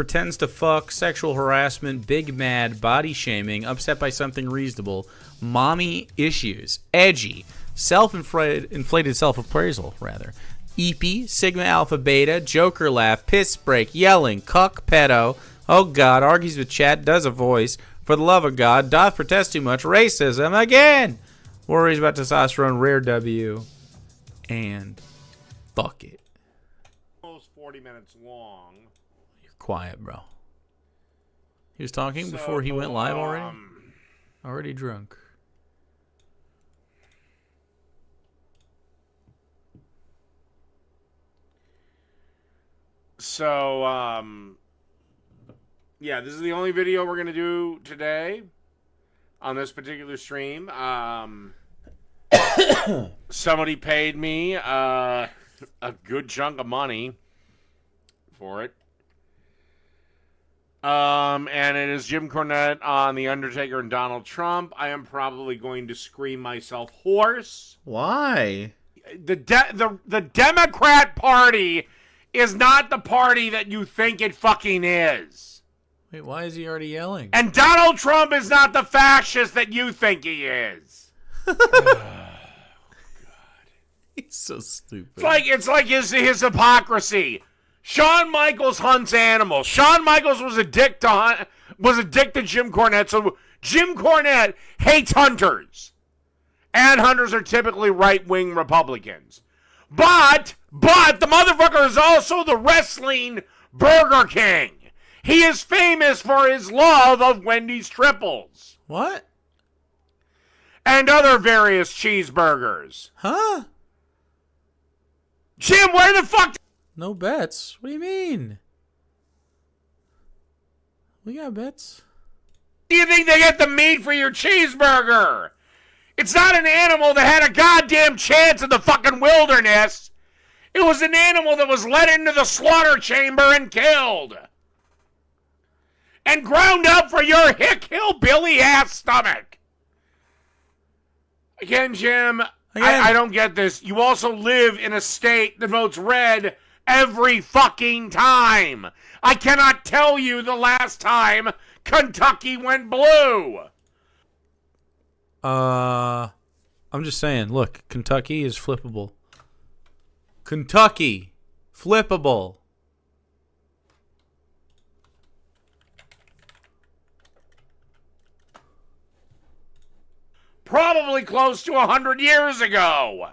pretends to fuck, sexual harassment, big mad, body shaming, upset by something reasonable, mommy issues, edgy, inflated self-appraisal, rather, EP, Sigma Alpha Beta, Joker laugh, piss break, yelling, cuck, pedo, oh God, argues with chat, does a voice, for the love of God, doth protest too much, racism, again, worries about testosterone, rare W, and fuck it. Almost 40 minutes long. You're quiet, bro. He was talking before he went live already? Already drunk. So, yeah, this is the only video we're going to do today on this particular stream. Somebody paid me a good chunk of money for it. And it is Jim Cornette on The Undertaker and Donald Trump. I am probably going to scream myself hoarse. Why? The Democrat Party is not the party that you think it fucking is. Wait, why is he already yelling? And Donald Trump is not the fascist that you think he is. He's so stupid. It's like his hypocrisy. Shawn Michaels hunts animals. Shawn Michaels was a dick to Jim Cornette, so Jim Cornette hates hunters. And hunters are typically right-wing Republicans. But the motherfucker is also the wrestling Burger King. He is famous for his love of Wendy's triples. What? And other various cheeseburgers. Huh? Jim, where the fuck? No bets? What do you mean? We got bets. Do you think they get the meat for your cheeseburger? It's not an animal that had a goddamn chance in the fucking wilderness. It was an animal that was led into the slaughter chamber and killed. And ground up for your hillbilly ass stomach. Again, Jim, I don't get this. You also live in a state that votes red every fucking time. I cannot tell you the last time Kentucky went blue. I'm just saying, look, Kentucky is flippable. Kentucky, flippable. Probably close to 100 years ago.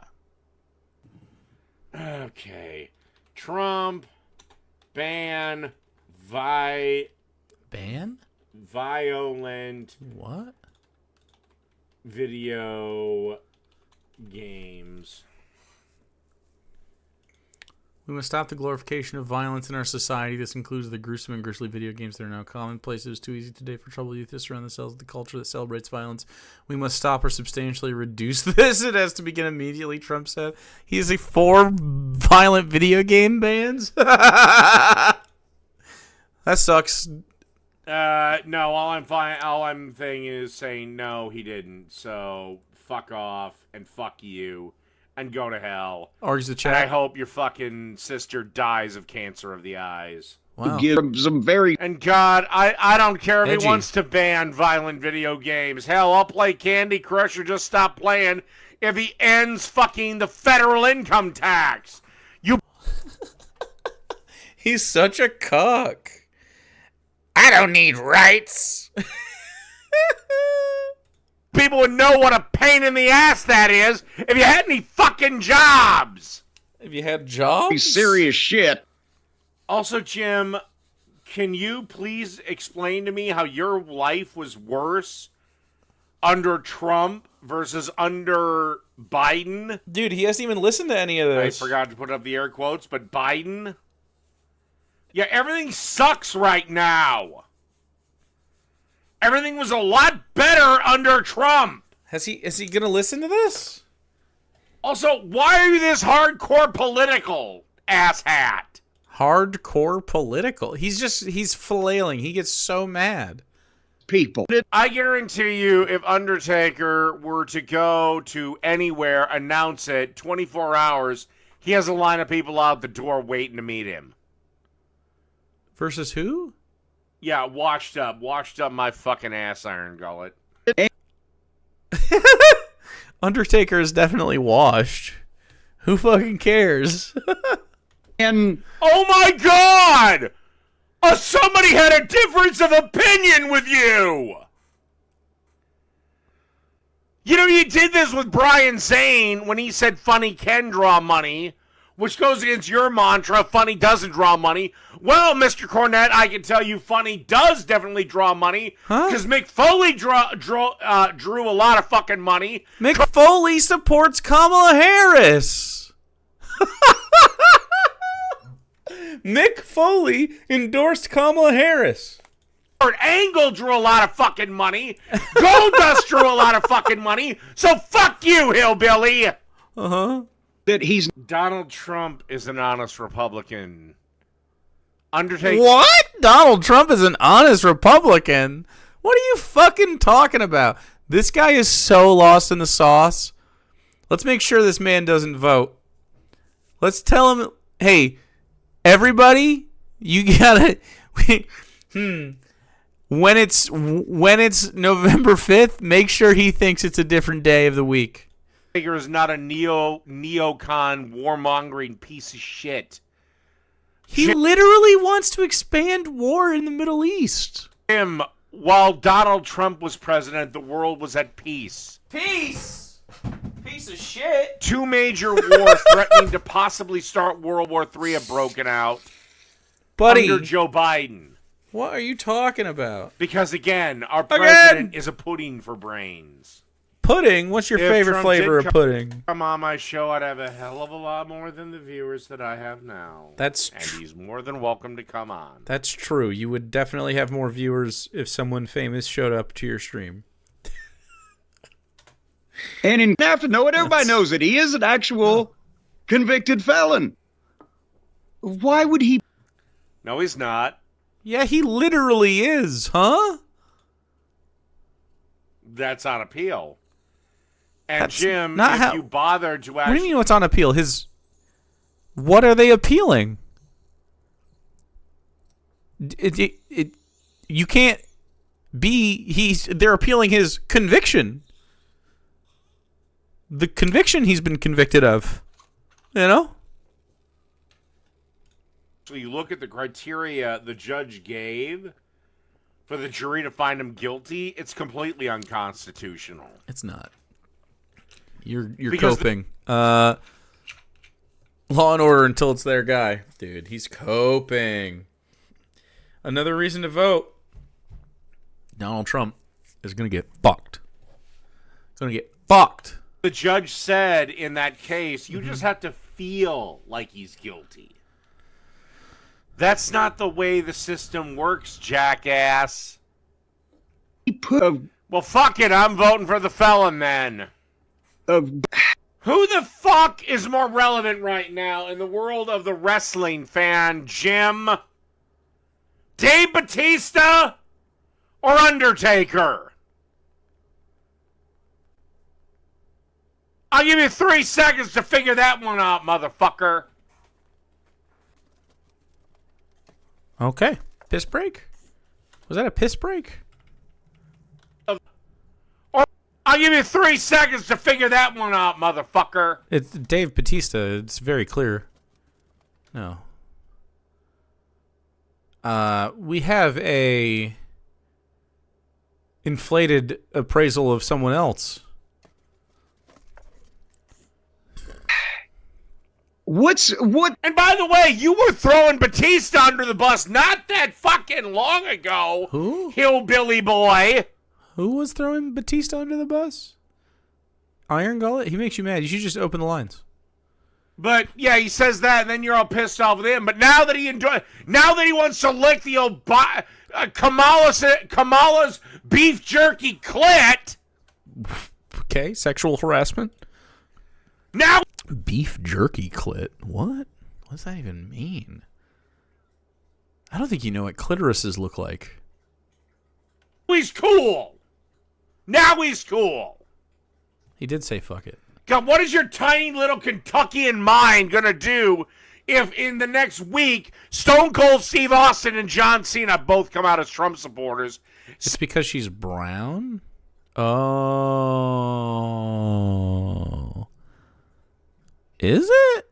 Okay. Trump, ban, Ban? violent What? video games. We must stop the glorification of violence in our society. This includes the gruesome and grisly video games that are now commonplace. It is too easy today for troubled youth to surround themselves with the culture that celebrates violence. We must stop or substantially reduce this. It has to begin immediately, Trump said. He is for violent video game bans? That sucks. No, all I'm saying is saying no, he didn't. So fuck off and fuck you and go to hell. Argues the chat. And I hope your fucking sister dies of cancer of the eyes. Wow. Give some very... And God, I don't care if Edgy. he wants to ban violent video games. Hell, I'll play Candy Crush or just stop playing if he ends fucking the federal income tax. You... He's such a cuck. I don't need rights. People would know what a pain in the ass that is if you had any fucking jobs. If you had jobs? serious shit. Also, Jim, can you please explain to me how your life was worse under Trump versus under Biden? Dude, he hasn't even listened to any of this. I forgot to put up the air quotes, but Biden? Yeah, everything sucks right now. Everything was a lot better under Trump. Is he gonna listen to this? Also, why are you this hardcore political, asshat? Hardcore political. He's flailing. He gets so mad. People. I guarantee you, if Undertaker were to go to anywhere, announce it, 24 hours, he has a line of people out the door waiting to meet him. Versus who? Yeah, washed up my fucking ass, Iron Gullet. Undertaker is definitely washed. Who fucking cares? And Oh my God! Somebody had a difference of opinion with you! You know, you did this with Brian Zane when he said funny can draw money, which goes against your mantra, funny doesn't draw money. Well, Mr. Cornette, I can tell you funny does definitely draw money, because Mick Foley drew a lot of fucking money. Mick Foley supports Kamala Harris. Mick Foley endorsed Kamala Harris. Angle drew a lot of fucking money. Goldust drew a lot of fucking money. So fuck you, hillbilly. Uh-huh. that he's Donald Trump is an honest Republican. Undertaker. What? Donald Trump is an honest Republican? What are you fucking talking about? This guy is so lost in the sauce. Let's make sure this man doesn't vote. Let's tell him, hey, everybody, you gotta... When it's November 5th, make sure he thinks it's a different day of the week. Undertaker is not a neocon warmongering piece of shit. He literally wants to expand war in the Middle East. While Donald Trump was president, the world was at peace. Peace! Piece of shit. Two major wars threatening to possibly start World War III have broken out. Buddy. Under Joe Biden. What are you talking about? Because, again, our president is a pudding for brains. Pudding? What's your favorite Trump flavor did of pudding? Come on my show, I'd have a hell of a lot more than the viewers that I have now. And he's more than welcome to come on. That's true. You would definitely have more viewers if someone famous showed up to your stream. and in have to know it. Everybody knows it. He is an actual convicted felon. Why would he? No, he's not. Yeah, he literally is, huh? That's on appeal. And That's Jim, not if how- you bothered to What do you actually... mean what's on appeal? What are they appealing? You can't be... They're appealing his conviction. The conviction he's been convicted of. You know? So you look at the criteria the judge gave for the jury to find him guilty, it's completely unconstitutional. It's not. You're Because coping. Law and Order until it's their guy. Dude, he's coping. Another reason to vote. Donald Trump is going to get fucked. He's going to get fucked. The judge said in that case, you just have to feel like he's guilty. That's not the way the system works, jackass. He put Well, fuck it, I'm voting for the felon then. of Who the fuck is more relevant right now in the world of the wrestling fan, Jim? Dave Bautista or Undertaker? I'll give you 3 seconds to figure that one out, motherfucker. Okay. Piss break? Was that a piss break? Or I'll give you 3 seconds to figure that one out, motherfucker. It's Dave Bautista. It's very clear. No. We have a inflated appraisal of someone else. what? And by the way, you were throwing Batista under the bus not that fucking long ago. Who? Hillbilly boy. Who was throwing Batista under the bus? Iron Gullet? He makes you mad. You should just open the lines. But yeah, he says that, and then you're all pissed off with him. But now that he wants to lick the old Kamala's beef jerky clit. Okay, sexual harassment. Now Beef jerky clit? What? What does that even mean? I don't think you know what clitorises look like. he's cool. Now he's cool. He did say fuck it. God, what is your tiny little Kentuckian mind gonna do if in the next week Stone Cold Steve Austin and John Cena both come out as Trump supporters. It's because she's brown? Oh. Is it?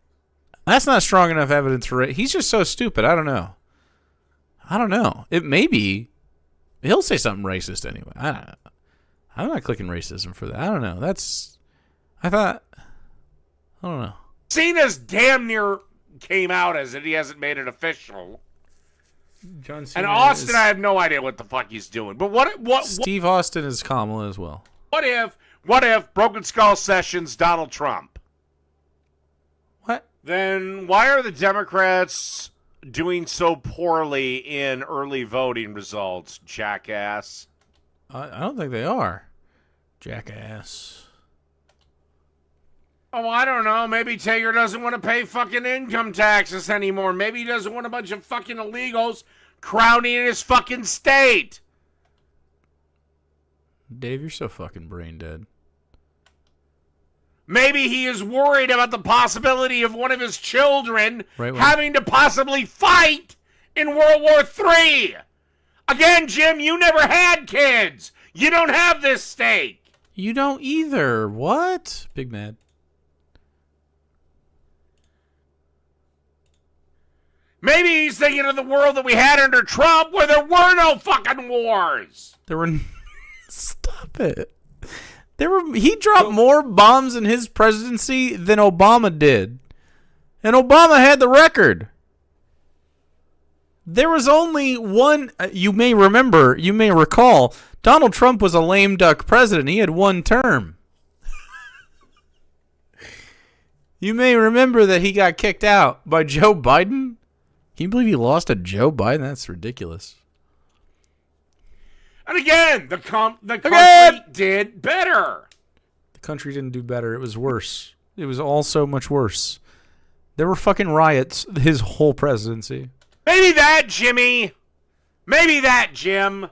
That's not strong enough evidence for it. He's just so stupid. I don't know. It may be. He'll say something racist anyway. I don't know. I'm not clicking racism for that. I don't know. I don't know. Cena's damn near came out as it. He hasn't made it official. John Cena and Austin, I have no idea what the fuck he's doing. But what Steve Austin is Kamala as well. What if Broken Skull Sessions Donald Trump? What? Then why are the Democrats doing so poorly in early voting results, jackass? I don't think they are. Jackass. Oh, I don't know. Maybe Tager doesn't want to pay fucking income taxes anymore. Maybe he doesn't want a bunch of fucking illegals crowding in his fucking state. Dave, you're so fucking brain dead. Maybe he is worried about the possibility of one of his children having to possibly fight in World War III. Again, Jim, you never had kids. You don't have this stake. You don't either. What? Big mad. Maybe he's thinking of the world that we had under Trump where there were no fucking wars. There were... Stop it. He dropped more bombs in his presidency than Obama did. And Obama had the record. There was only one... You may recall, Donald Trump was a lame duck president. He had one term. You may remember that he got kicked out by Joe Biden. Can you believe he lost to Joe Biden? That's ridiculous. And again, the country did better. The country didn't do better. It was worse. It was all so much worse. There were fucking riots his whole presidency. Maybe that, Jimmy. Maybe that, Jim.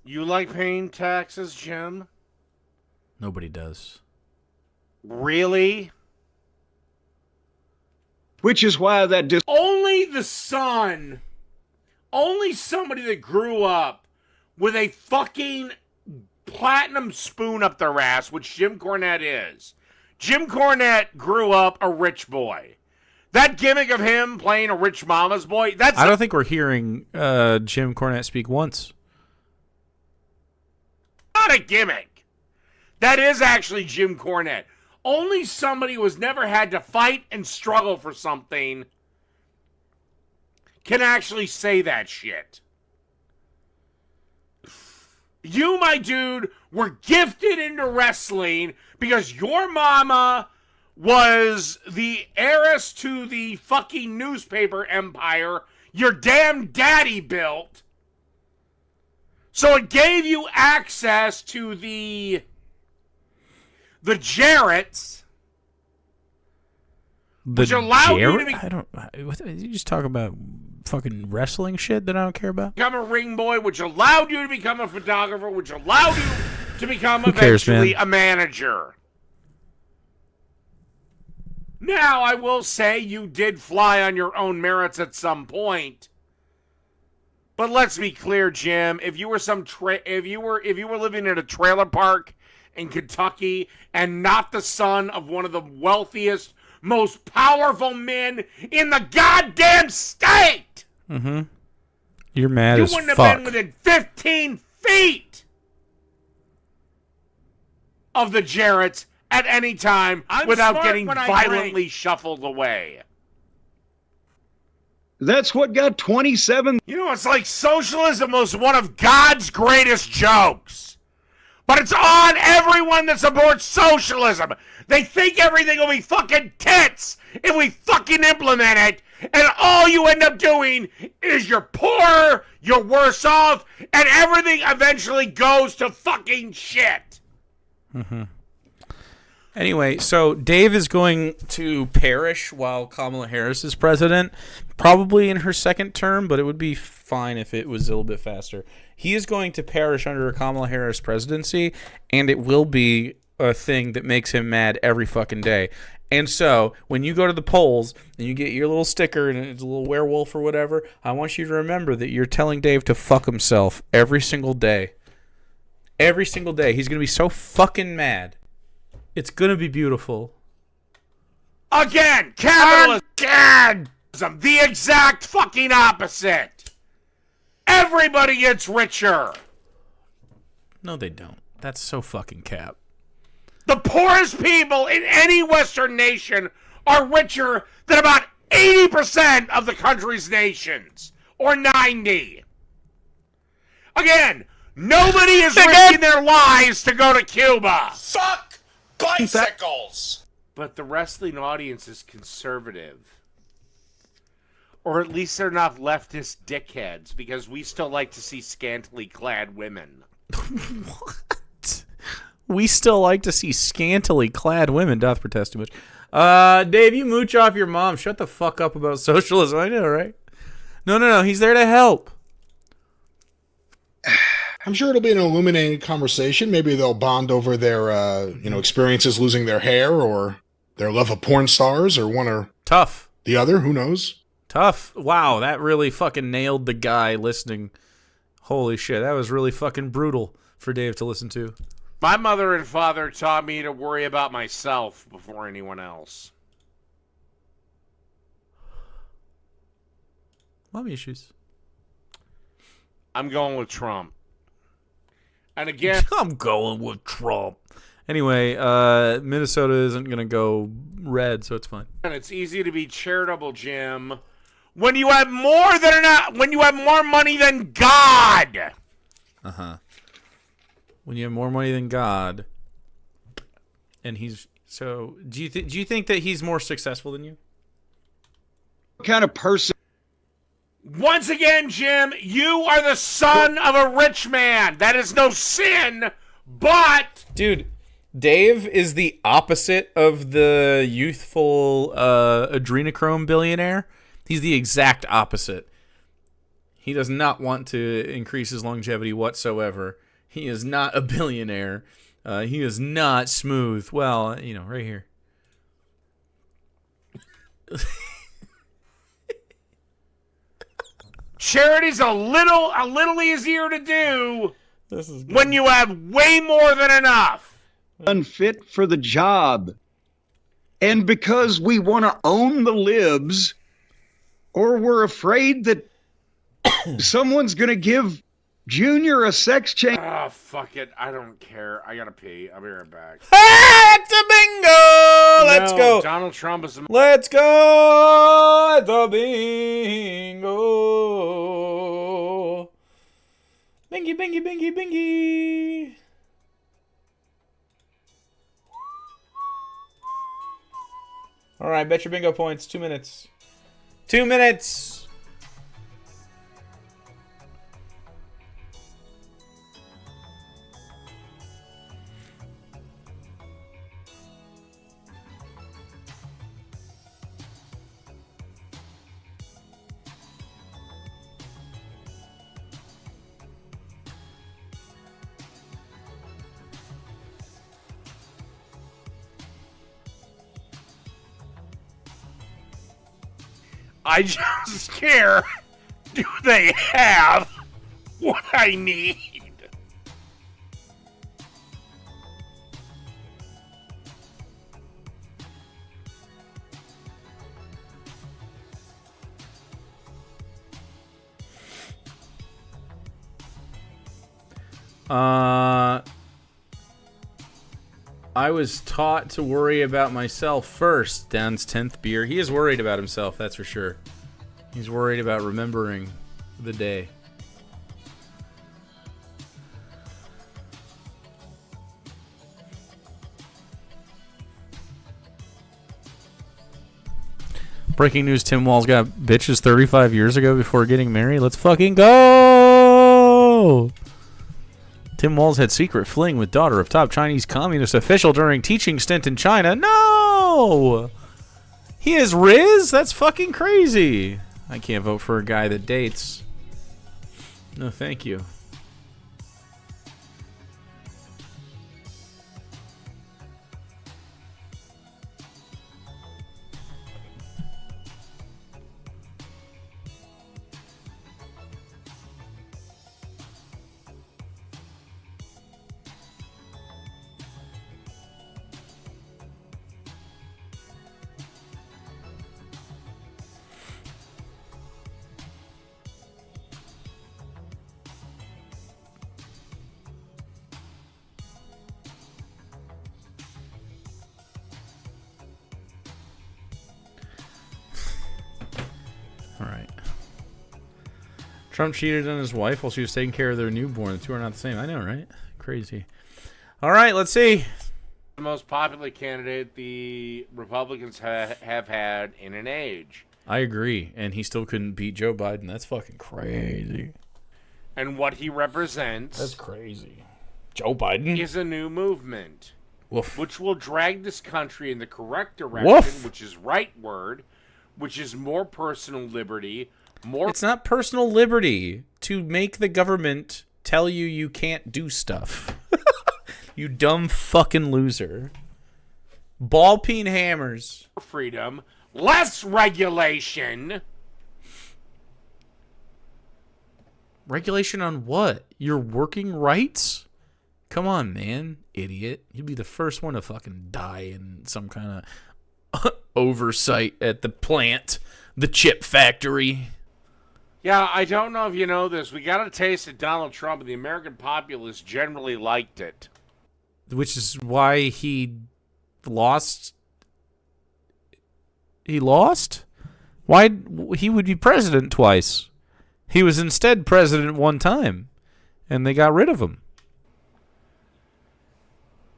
You like paying taxes, Jim? Nobody does. Really? Which is why that... Only the son, only somebody that grew up with a fucking platinum spoon up their ass, which Jim Cornette is. Jim Cornette grew up a rich boy. That gimmick of him playing a rich mama's boy, I don't think we're hearing Jim Cornette speak once. Not a gimmick. That is actually Jim Cornette. Only somebody who has never had to fight and struggle for something can actually say that shit. You, my dude, were gifted into wrestling because your mama was the heiress to the fucking newspaper empire your damn daddy built. So it gave you access to the Jarretts. Which allowed you to be... You just talk about fucking wrestling shit that I don't care about? Become a ring boy, which allowed you to become a photographer, which allowed you to become eventually a manager. Now, I will say you did fly on your own merits at some point. But let's be clear, Jim. If you were if you were living in a trailer park in Kentucky and not the son of one of the wealthiest, most powerful men in the goddamn state, you're mad as fuck. You wouldn't have been within 15 feet of the Jarretts at any time without getting violently shuffled away. That's what got 27. You know, it's like socialism was one of God's greatest jokes. But it's on everyone that supports socialism. They think everything will be fucking tits if we fucking implement it. And all you end up doing is you're poorer, you're worse off, and everything eventually goes to fucking shit. Anyway, so Dave is going to perish while Kamala Harris is president, probably in her second term, but it would be fine if it was a little bit faster. He is going to perish under a Kamala Harris presidency, and it will be a thing that makes him mad every fucking day. And so, when you go to the polls and you get your little sticker and it's a little werewolf or whatever, I want you to remember that you're telling Dave to fuck himself every single day. Every single day. He's going to be so fucking mad. It's going to be beautiful. Again, capitalism. Again! The exact fucking opposite. Everybody gets richer. No, they don't. That's so fucking cap. The poorest people in any Western nation are richer than about 80% of the country's nations. Or 90. Again, nobody is risking their lives to go to Cuba. Fuck bicycles! But the wrestling audience is conservative. Or at least they're not leftist dickheads, because we still like to see scantily clad women. What? We still like to see scantily clad women. Doth protest too much. Dave, you mooch off your mom. Shut the fuck up about socialism. I know, right? No. He's there to help. I'm sure it'll be an illuminating conversation. Maybe they'll bond over their, experiences losing their hair or their love of porn stars or one or Tough. the other. Who knows? Tough. Wow, that really fucking nailed the guy listening. Holy shit, that was really fucking brutal for Dave to listen to. My mother and father taught me to worry about myself before anyone else. Mommy issues. I'm going with Trump. And again, I'm going with Trump. Anyway, Minnesota isn't going to go red, so it's fine. it's easy to be charitable, Jim, when you have more money than God. Uh-huh. When you have more money than God, and he's so. Do you think that he's more successful than you? What kind of person? Once again, Jim, you are the son of a rich man. That is no sin, but Dude, Dave is the opposite of the youthful adrenochrome billionaire. He's the exact opposite. He does not want to increase his longevity whatsoever. He is not a billionaire. He is not smooth. Well, right here. charity's a little easier to do This is good. when you have way more than enough. Unfit for the job. And because we want to own the libs, or we're afraid that someone's going to give Junior a sex change. Ah, fuck it. I don't care. I gotta pee. I'll be right back. It's a bingo! Let's No, go. Donald Trump is a... Let's go at the bingo. Bingy, bingy, bingy, bingy. All right, bet your bingo points. 2 minutes. 2 minutes. I just care. Do they have what I need? I was taught to worry about myself first. Dan's 10th beer. He is worried about himself, that's for sure. He's worried about remembering the day. Breaking news, Tim Walz got bitches 35 years ago before getting married. Let's fucking go! Tim Walz had secret fling with daughter of top Chinese communist official during teaching stint in China. No! He is Riz? That's fucking crazy. I can't vote for a guy that dates. No, thank you. Trump cheated on his wife while she was taking care of their newborn. The two are not the same. I know, right? Crazy. All right, let's see. The most popular candidate the Republicans have had in an age. I agree, and he still couldn't beat Joe Biden. That's fucking crazy. And what he represents... That's crazy. Joe Biden? ...is a new movement. Woof. Which will drag this country in the correct direction, Woof. which is rightward, which is more personal liberty, more... It's not personal liberty to make the government tell you can't do stuff. You dumb fucking loser. Ball peen hammers. freedom, less regulation. Regulation on what? Your working rights? Come on, man. Idiot. You'll be the first one to fucking die in some kind of oversight at the plant. The chip factory. Yeah, I don't know if you know this. We got a taste of Donald Trump, and the American populace generally liked it. Which is why he lost. He lost? Why he would be president twice? He was instead president one time, and they got rid of him.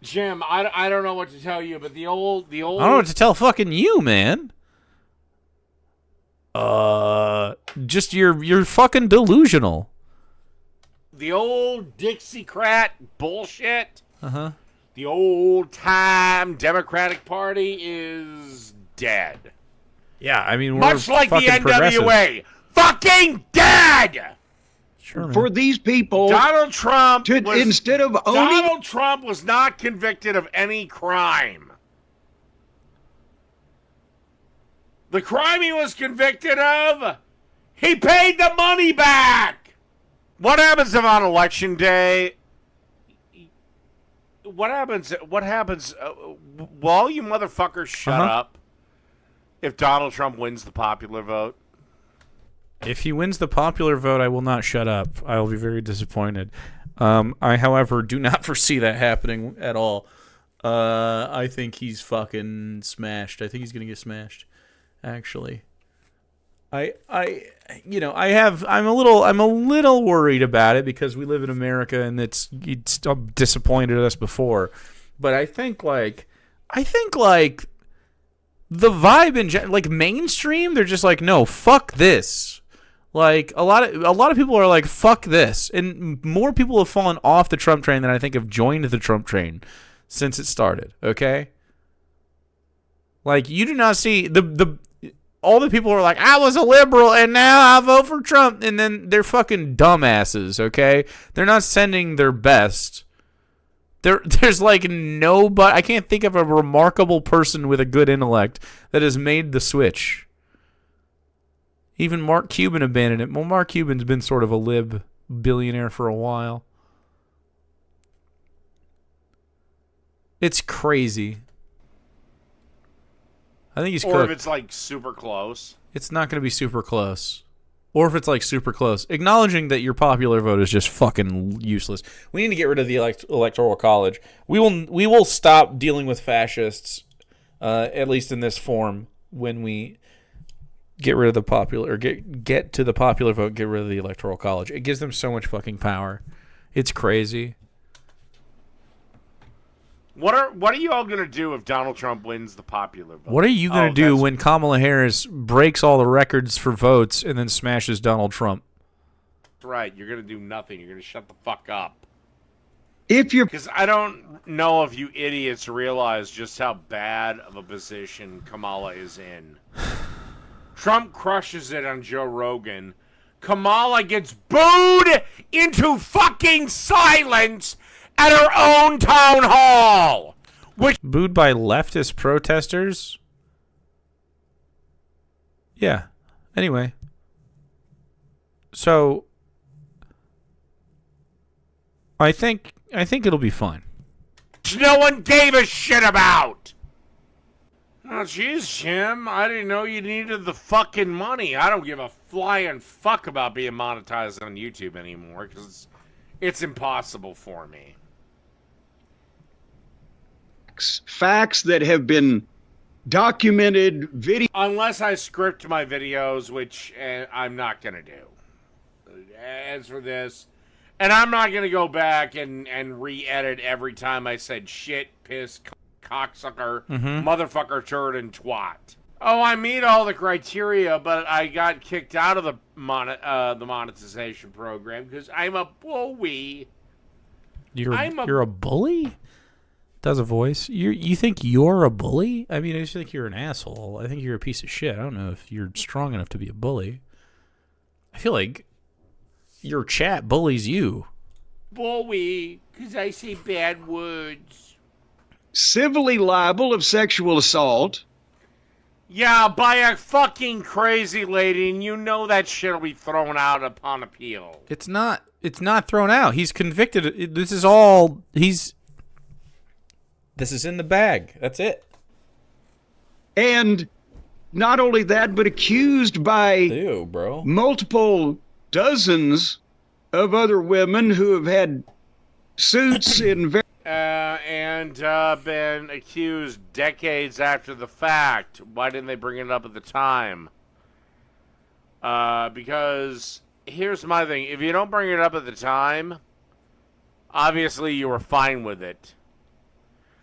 Jim, I don't know what to tell you, but the old. I don't know what to tell fucking you, man. Just you're fucking delusional. The old Dixiecrat bullshit. Uh-huh. The old-time Democratic Party is dead. Yeah, I mean, we're much like the NWA. Fucking dead! Sure, man. For these people, Donald Trump instead of owning... Donald Trump was not convicted of any crime. The crime he was convicted of, he paid the money back! What happens if on Election Day... What happens? Will all you motherfuckers shut up if Donald Trump wins the popular vote? If he wins the popular vote, I will not shut up. I will be very disappointed. I, however, do not foresee that happening at all. I think he's fucking smashed. I think he's gonna get smashed. Actually, I'm a little worried about it because we live in America and it's disappointed us before. But I think like the vibe in like mainstream, they're just like, no, fuck this. Like a lot of people are like, fuck this, and more people have fallen off the Trump train than I think have joined the Trump train since it started. Okay, like you do not see all the people are like, I was a liberal and now I vote for Trump, and then they're fucking dumbasses. Okay, they're not sending their best. There's like nobody. I can't think of a remarkable person with a good intellect that has made the switch. Even Mark Cuban abandoned it. Well, Mark Cuban's been sort of a lib billionaire for a while. It's crazy. I think he's cooked. Or if it's like super close. It's not going to be super close. Or if it's like super close. Acknowledging that your popular vote is just fucking useless. We need to get rid of the electoral college. We will stop dealing with fascists, at least in this form, when we get rid of the popular, or get to the popular vote, get rid of the electoral college. It gives them so much fucking power. It's crazy. What are you all gonna do if Donald Trump wins the popular vote? What are you gonna do when Kamala Harris breaks all the records for votes and then smashes Donald Trump? That's right. You're gonna do nothing. You're gonna shut the fuck up. Because I don't know if you idiots realize just how bad of a position Kamala is in. Trump crushes it on Joe Rogan. Kamala gets booed into fucking silence at her own town hall. Booed by leftist protesters? Yeah. Anyway. So I think it'll be fine. No one gave a shit about. Oh, jeez, Jim. I didn't know you needed the fucking money. I don't give a flying fuck about being monetized on YouTube anymore because it's impossible for me. Facts that have been documented, video. Unless I script my videos, which I'm not going to do. as for this, and I'm not going to go back and re-edit every time I said shit, piss, cocksucker, motherfucker, turd, and twat. Oh, I meet all the criteria, but I got kicked out of the monetization program because I'm a bully. You're a bully? Does a voice? You think you're a bully? I mean, I just think you're an asshole. I think you're a piece of shit. I don't know if you're strong enough to be a bully. I feel like your chat bullies you. Bully, because I say bad words. Civilly liable of sexual assault. Yeah, by a fucking crazy lady, and you know that shit'll be thrown out upon appeal. It's not thrown out. He's convicted. This is in the bag. That's it. And not only that, but accused by multiple dozens of other women who have had suits in and been accused decades after the fact. Why didn't they bring it up at the time? Because here's my thing. If you don't bring it up at the time, obviously you were fine with it.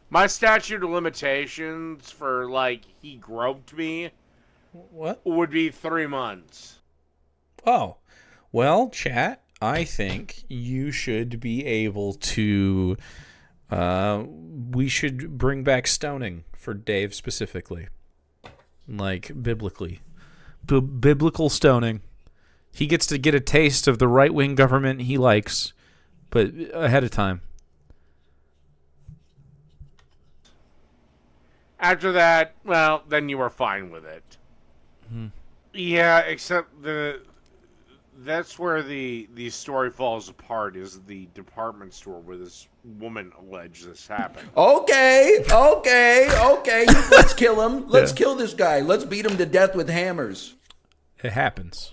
My statute of limitations for, like, he groped me would be 3 months. Oh. Well, chat, I think you should be able to... we should bring back stoning for Dave specifically. Like, biblically. Biblical stoning. He gets to get a taste of the right-wing government he likes, but ahead of time. After that, well, then you were fine with it. Mm-hmm. Yeah, except that's where the story falls apart, is the department store where this woman alleged this happened. Okay. Let's kill him. Let's kill this guy. Let's beat him to death with hammers. It happens.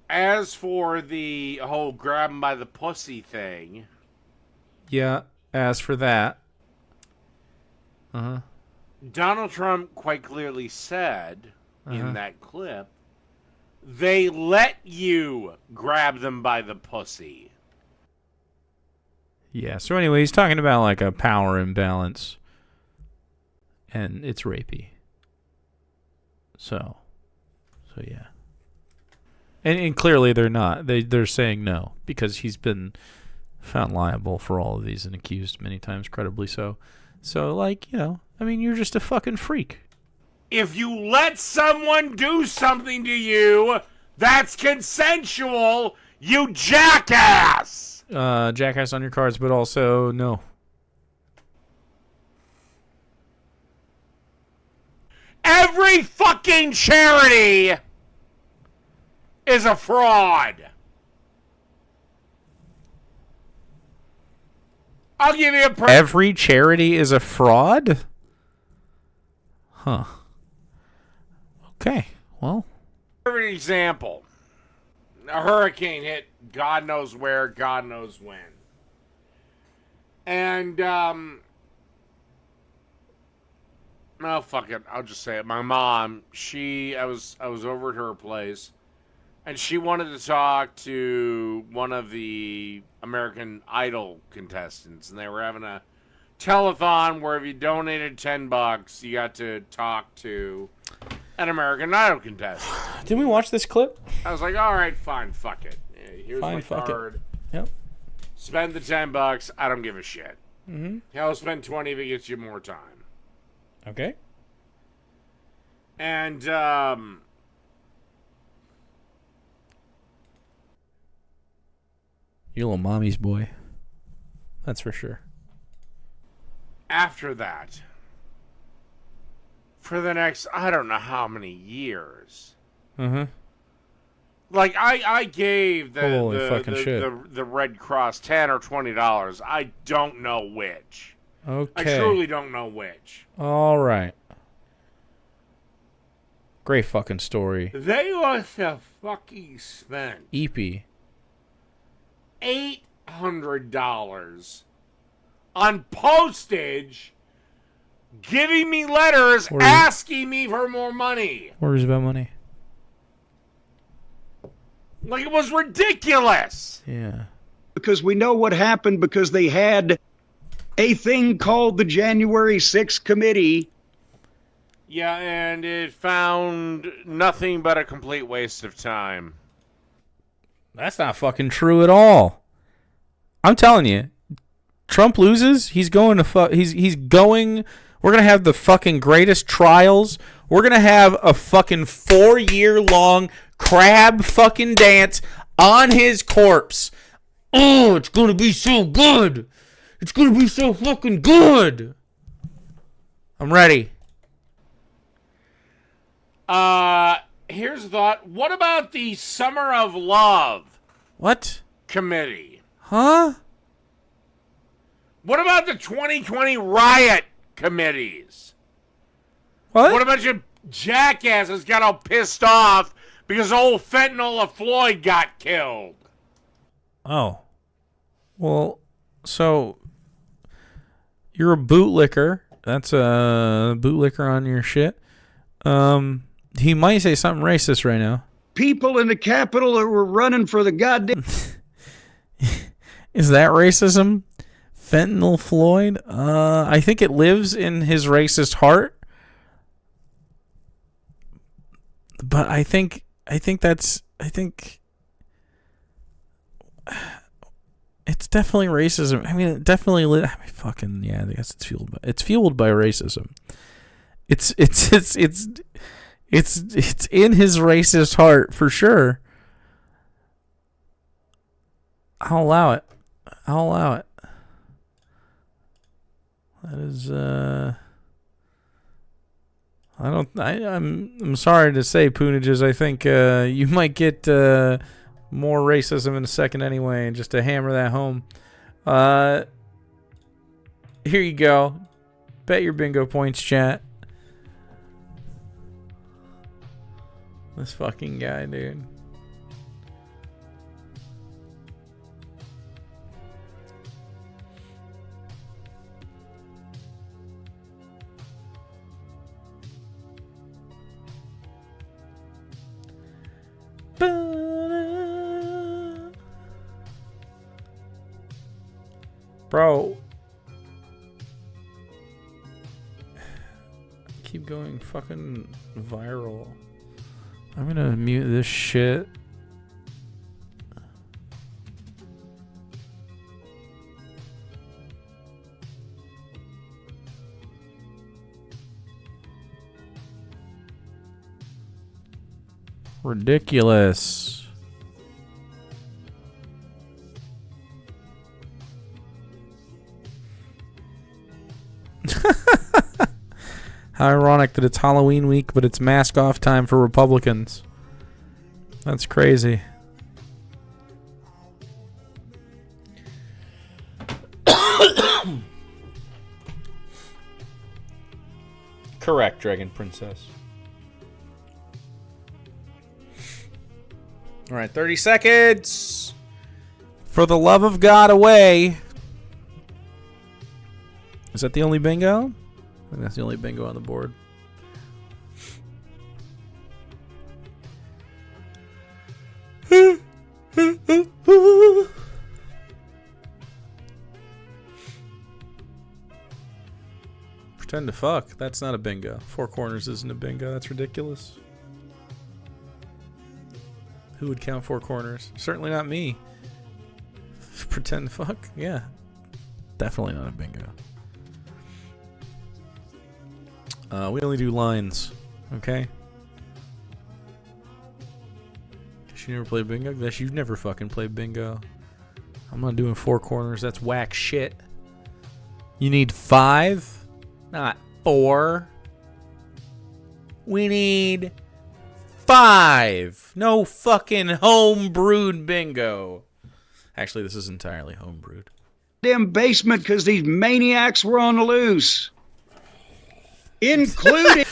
As for the whole grab him by the pussy thing... Yeah, as for that... Donald Trump quite clearly said in that clip, they let you grab them by the pussy. Yeah, so anyway, he's talking about like a power imbalance, and it's rapey. So yeah. And clearly they're not. They're saying no, because he's been found liable for all of these and accused many times, credibly so. So, like, you know, I mean, you're just a fucking freak. If you let someone do something to you that's consensual, you jackass! Jackass on your cards, but also no. Every fucking charity is a fraud. I'll give you a Every charity is a fraud? Huh. Okay, well. For example, a hurricane hit God knows where, God knows when. And, oh, fuck it, I'll just say it. My mom, I was over at her place, and she wanted to talk to one of the American Idol contestants, and they were having a telethon where if you donated $10, you got to talk to an American Idol contestant. Didn't we watch this clip? I was like, all right, fine, fuck it. Here's my card. Yep. Spend the $10. I don't give a shit. Mm-hmm. Hell, spend 20 if it gets you more time. Okay. And, you little mommy's boy. That's for sure. After that, for the next, I don't know how many years. Mm-hmm. Like, I gave the Red Cross $10 or $20. I don't know which. Okay. I truly don't know which. All right. Great fucking story. They must have fucking spent EP. $800 on postage, giving me letters asking me for more money. Worries about money. Like, it was ridiculous. Yeah. Because we know what happened because they had a thing called the January 6th committee. Yeah, and it found nothing but a complete waste of time. That's not fucking true at all. I'm telling you, Trump loses, he's going to he's going. We're gonna have the fucking greatest trials. We're gonna have a fucking 4-year-long crab fucking dance on his corpse. Oh, it's gonna be so good. It's gonna be so fucking good. I'm ready. Here's a thought. What about the Summer of Love What? committee? Huh? What about the 2020 riot committees? What? What a bunch of jackasses got all pissed off because old Fentanyl Floyd got killed. Oh. Well, so you're a bootlicker. That's a bootlicker on your shit. He might say something racist right now. People in the Capitol that were running for the goddamn... Is that racism? Fentanyl Floyd? I think it lives in his racist heart. But I think it's definitely racism. I mean, it definitely fucking yeah, I guess it's fueled by racism. It's in his racist heart for sure. I'll allow it. That is I'm sorry to say, Poonages, I think you might get more racism in a second anyway, just to hammer that home. Here you go. Bet your bingo points, chat. This fucking guy, dude. Bro. Keep going fucking viral. I'm gonna mute this shit. Ridiculous. How ironic that it's Halloween week, but it's mask off time for Republicans. That's crazy. Correct, Dragon Princess. All right, 30 seconds. For the love of God, away. Is that the only bingo? I think that's the only bingo on the board. Pretend to fuck. That's not a bingo. Four corners isn't a bingo. That's ridiculous. Who would count four corners? Certainly not me. Pretend to fuck? Yeah. Definitely not a bingo. We only do lines. Okay? Guess you never played bingo? Guess you've never fucking played bingo. I'm not doing four corners. That's whack shit. You need 5, not 4. We need 5. No fucking home-brewed bingo. Actually, this is entirely home-brewed. Damn basement because these maniacs were on the loose. Including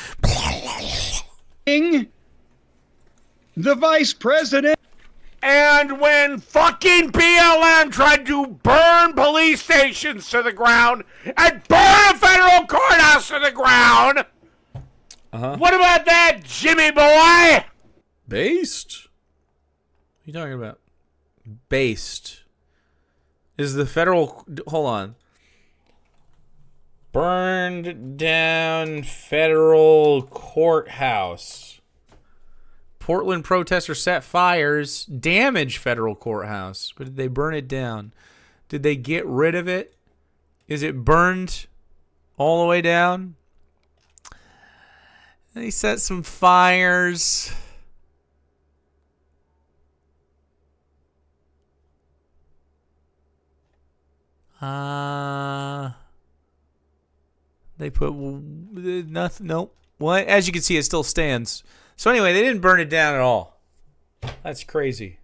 the vice president. And when fucking BLM tried to burn police stations to the ground and burn a federal courthouse to the ground, what about that, Jimmy boy? Based? you talking about? Based. Is the federal... Hold on. Burned down federal courthouse. Portland protesters set fires, damage federal courthouse. But did they burn it down? Did they get rid of it? Is it burned all the way down? They set some fires. They put nothing. Nope. Well, as you can see, it still stands. So anyway, they didn't burn it down at all. That's crazy.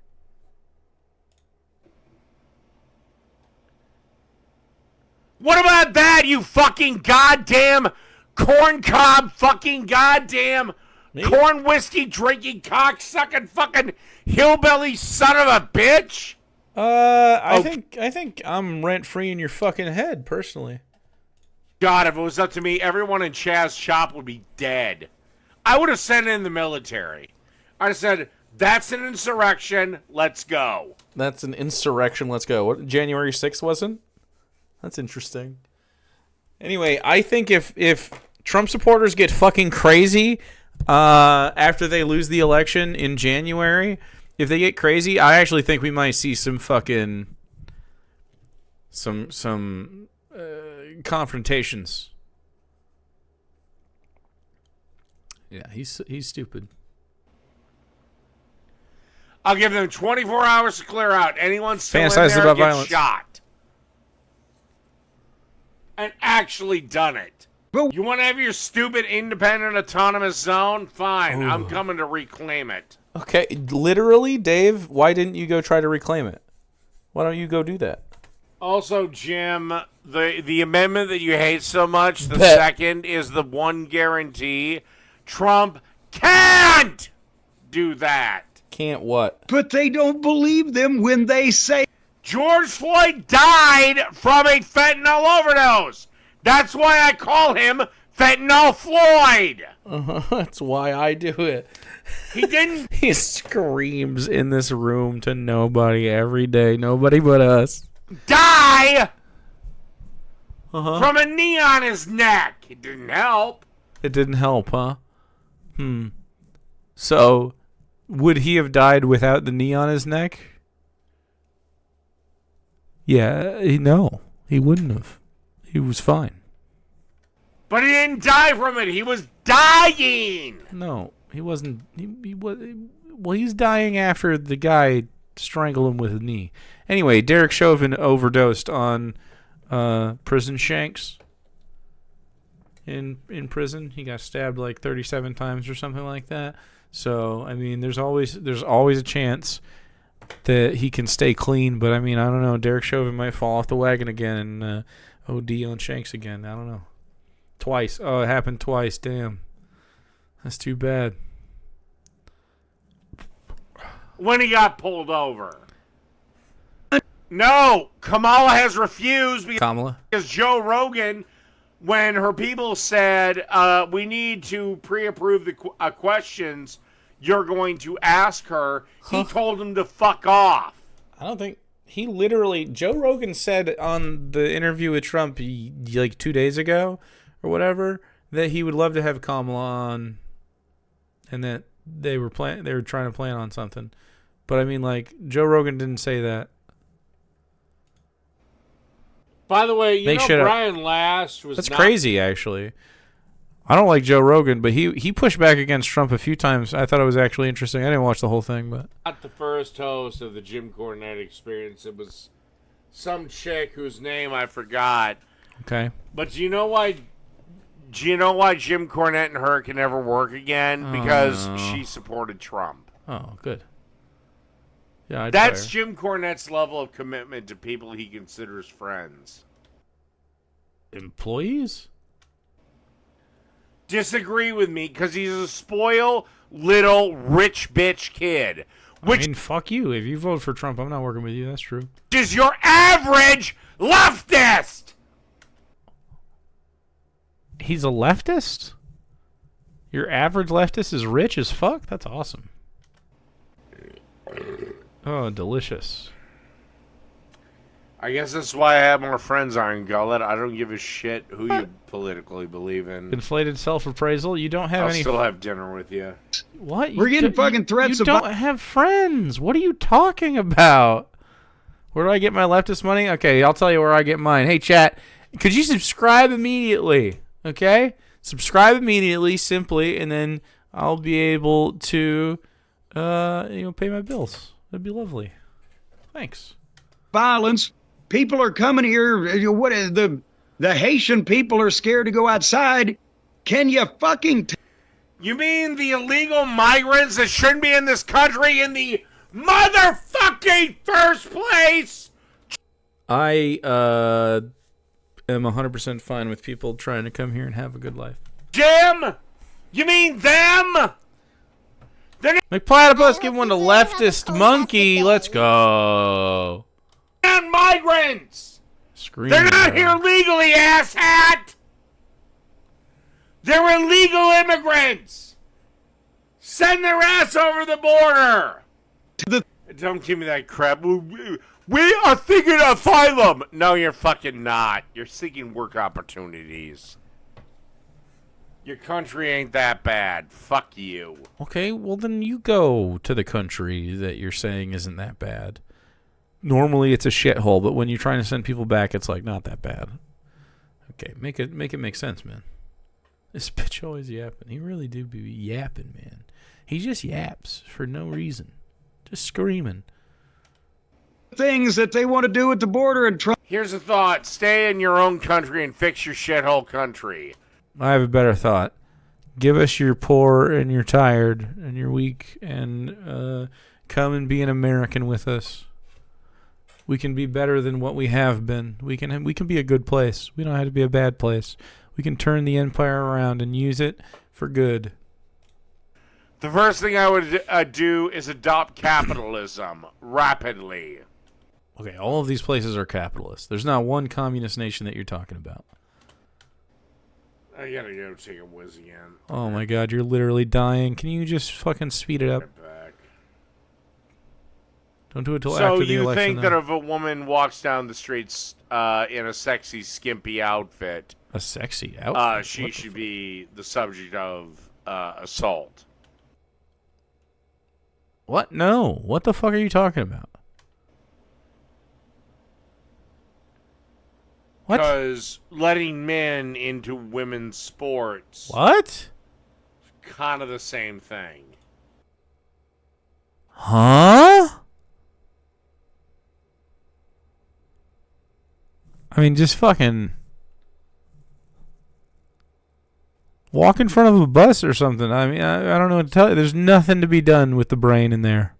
What about that, you fucking goddamn corn cob fucking goddamn corn whiskey drinking cocksucking fucking hillbilly son of a bitch? I think I'm rent free in your fucking head, personally. God, if it was up to me, everyone in Chaz's shop would be dead. I would have sent in the military. I'd have said, that's an insurrection, let's go. That's an insurrection, let's go. What, January 6th wasn't? That's interesting. Anyway, I think if Trump supporters get fucking crazy after they lose the election in January, if they get crazy, I actually think we might see some fucking some confrontations. Yeah, he's stupid. I'll give them 24 hours to clear out. Anyone still in Fantasizes there about gets violence. shot. And actually done it. Well- You want to have your stupid independent autonomous zone? Fine, I'm coming to reclaim it. Okay, literally, Dave, why didn't you go try to reclaim it? Why don't you go do that? Also, Jim, the amendment that you hate so much, the Bet. second, is the one guarantee. Trump can't do that. Can't what? But they don't believe them when they say George Floyd died from a fentanyl overdose. That's why I call him Fentanyl Floyd. That's why I do it. He didn't. He screams in this room to nobody every day. Nobody but us. Die from a knee on his neck. It didn't help. It didn't help, huh? So, would he have died without the knee on his neck? Yeah, no. He wouldn't have. He was fine. But he didn't die from it. He was dying. No, he wasn't. He was. Well, he's dying after the guy strangled him with a knee. Anyway, Derek Chauvin overdosed on prison shanks. In prison, he got stabbed like 37 times or something like that. So I mean, there's always a chance that he can stay clean. But I mean, I don't know. Derek Chauvin might fall off the wagon again and OD on shanks again. I don't know. Twice. Oh, it happened twice. Damn. That's too bad. When he got pulled over. No, Kamala has refused Kamala? because Joe Rogan, when her people said, we need to pre-approve the questions you're going to ask her, he told them to fuck off. I don't think he literally. Joe Rogan said on the interview with Trump like 2 days ago or whatever that he would love to have Kamala on, and that they were trying to plan on something. But I mean, like, Joe Rogan didn't say that. By the way, They should've- Brian Last was That's not crazy, actually. I don't like Joe Rogan, but he pushed back against Trump a few times. I thought it was actually interesting. I didn't watch the whole thing, but not the first host of the Jim Cornette Experience. It was some chick whose name I forgot. okay. But do you know why Jim Cornette and her can never work again? Because she supported Trump. Oh, good. Yeah, That's Jim Cornette's level of commitment to people he considers friends. employees. Disagree with me because he's a spoiled little rich bitch kid. Which I mean, fuck you. If you vote for Trump, I'm not working with you. That's true. is your average leftist. He's a leftist? Your average leftist is rich as fuck? That's awesome. Oh, delicious. I guess that's why I have more friends, Iron Gullet. I don't give a shit who you politically believe in. Inflated self-appraisal? You don't have I'll any... still have dinner with you. What? We're getting fucking threats You about... don't have friends. What are you talking about? Where do I get my leftist money? Okay, I'll tell you where I get mine. Hey, chat, could you subscribe immediately? Okay? Subscribe immediately, simply, and then I'll be able to, pay my bills. That'd be lovely. Thanks. violence. People are coming here. What is the Haitian people are scared to go outside? Can you fucking... You mean the illegal migrants that shouldn't be in this country in the motherfucking first place? I am 100% fine with people trying to come here and have a good life. Jim? You mean them? McPlatypus, give one to leftist monkey. Let's go. They're migrants. Scream. They're not here legally, asshat. They're illegal immigrants. Send their ass over the border. Don't give me that crap. We are seeking asylum. No, you're fucking not. You're seeking work opportunities. Your country ain't that bad. Fuck you. Okay, well then you go to the country that you're saying isn't that bad. Normally it's a shithole, but when you're trying to send people back, it's like not that bad. Okay, make it make sense, man. This bitch always yapping. He really do be yapping, man. He just yaps for no reason. Just screaming. things that they want to do at the border and try... Here's a thought. Stay in your own country and fix your shithole country. I have a better thought. Give us your poor and you're tired and you're weak and come and be an American with us. We can be better than what we have been. We can be a good place. We don't have to be a bad place. We can turn the empire around and use it for good. The first thing I would do is adopt capitalism rapidly. Okay, all of these places are capitalist. There's not one communist nation that you're talking about. I gotta go take a whiz again. Oh my god, you're literally dying. Can you just fucking speed it up? Right back. Don't do it till So after the you election. think that if a woman walks down the streets in a sexy, skimpy outfit, a sexy outfit? she should be the subject of assault? What? No. What the fuck are you talking about? What? Because letting men into women's sports What? is kind of the same thing. Huh? I mean, just fucking walk in front of a bus or something. I mean, I don't know what to tell you. There's nothing to be done with the brain in there.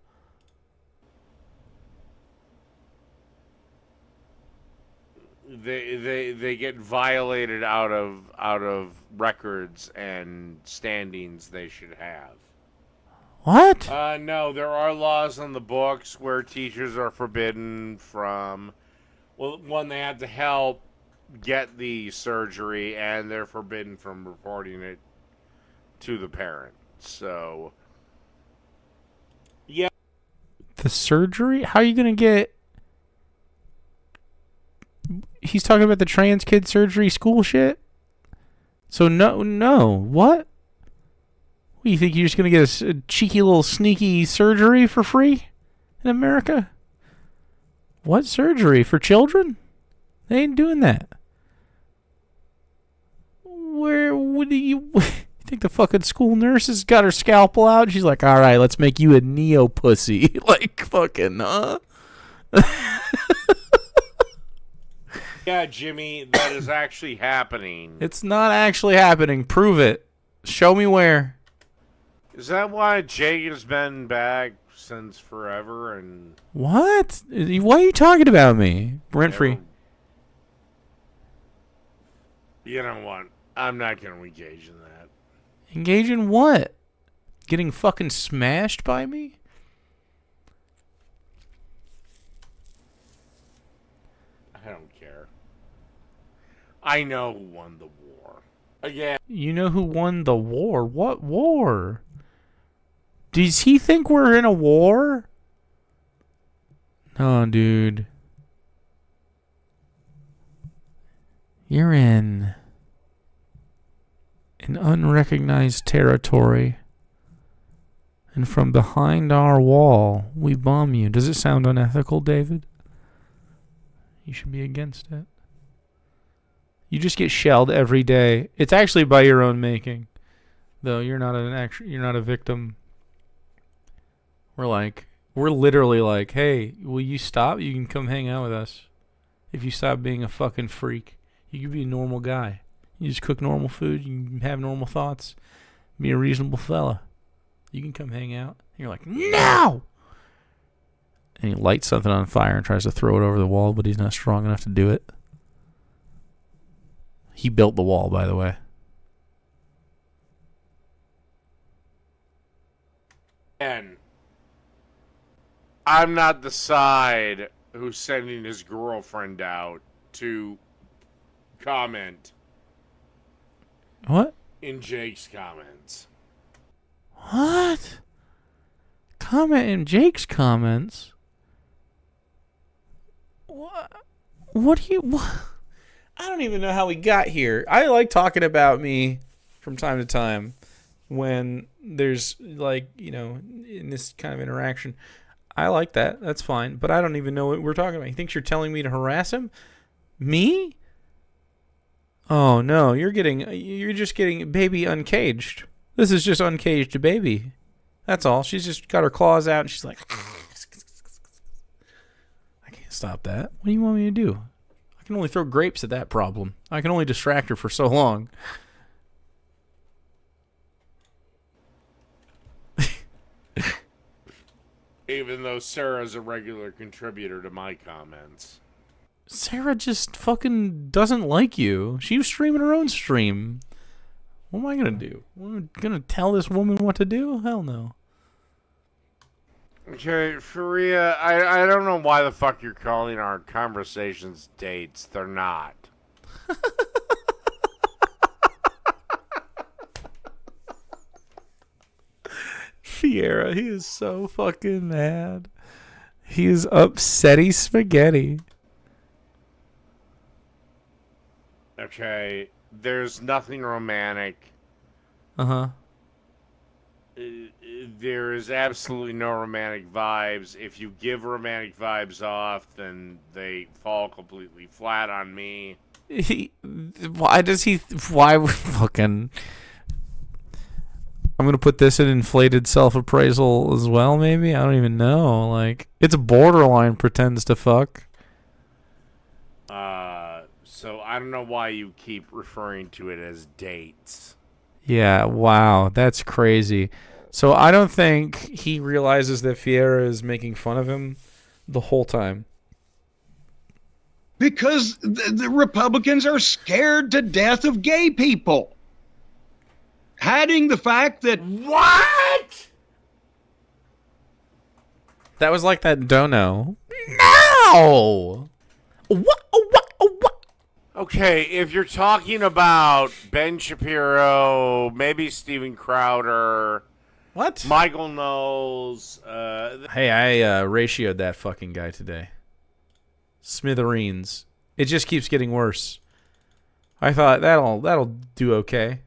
They get violated out of records and standings they should have. What? No, there are laws on the books where teachers are forbidden from. Well, one, they have to help get the surgery, and they're forbidden from reporting it to the parent. So, yeah. The surgery? How are you going to get... He's talking about the trans kid surgery school shit? So no. What? What, you think you're just going to get a cheeky little sneaky surgery for free in America? What surgery? For children? They ain't doing that. What do you... You think the fucking school nurse has got her scalpel out? She's like, all right, let's make you a neo-pussy. Like, fucking, huh? Yeah, Jimmy, that is actually happening. It's not actually happening. Prove it. Show me where. Is that why Jake has been back since forever? And What? Why are you talking about me? Rent-free. You know what? I'm not going to engage in that. Engage in what? Getting fucking smashed by me? I don't care. I know who won the war. Again. You know who won the war? What war? Does he think we're in a war? No, dude. You're in an unrecognized territory. And from behind our wall, we bomb you. Does it sound unethical, David? You should be against it. You just get shelled every day. It's actually by your own making. Though you're not a victim. We're literally like, hey, will you stop? You can come hang out with us. If you stop being a fucking freak, you can be a normal guy. You just cook normal food. You can have normal thoughts. Be a reasonable fella. You can come hang out. And you're like, no! And he lights something on fire and tries to throw it over the wall, but he's not strong enough to do it. He built the wall, by the way. And I'm not the side who's sending his girlfriend out to comment What? in Jake's comments. What? Comment in Jake's comments? What do you... What? I don't even know how we got here. I like talking about me from time to time when there's, like, you know, in this kind of interaction. I like that. That's fine. But I don't even know what we're talking about. He thinks you're telling me to harass him? Me? Oh, no. You're just getting baby uncaged. This is just uncaged baby. That's all. She's just got her claws out and she's like... I can't stop that. What do you want me to do? I can only throw grapes at that problem. I can only distract her for so long. Even though Sarah's a regular contributor to my comments. Sarah just fucking doesn't like you. She was streaming her own stream. What am I going to do? Am I going to tell this woman what to do? Hell no. Okay, Faria, I don't know why the fuck you're calling our conversations dates. They're not. Fiera, he is so fucking mad. He is upsetty spaghetti. Okay, there's nothing romantic. Uh-huh. There is absolutely no romantic vibes. If you give romantic vibes off, then they fall completely flat on me. Why fucking... I'm going to put this in inflated self-appraisal as well, maybe? I don't even know. Like, it's borderline pretends to fuck. So I don't know why you keep referring to it as dates. Yeah, wow, that's crazy. So I don't think he realizes that Fiera is making fun of him the whole time. Because the Republicans are scared to death of gay people. Hiding the fact that... What? That was like that dono. No! What? Okay, if you're talking about Ben Shapiro, maybe Steven Crowder, What? Michael Knowles, Hey, I ratioed that fucking guy today. Smithereens. It just keeps getting worse. I thought that'll do okay.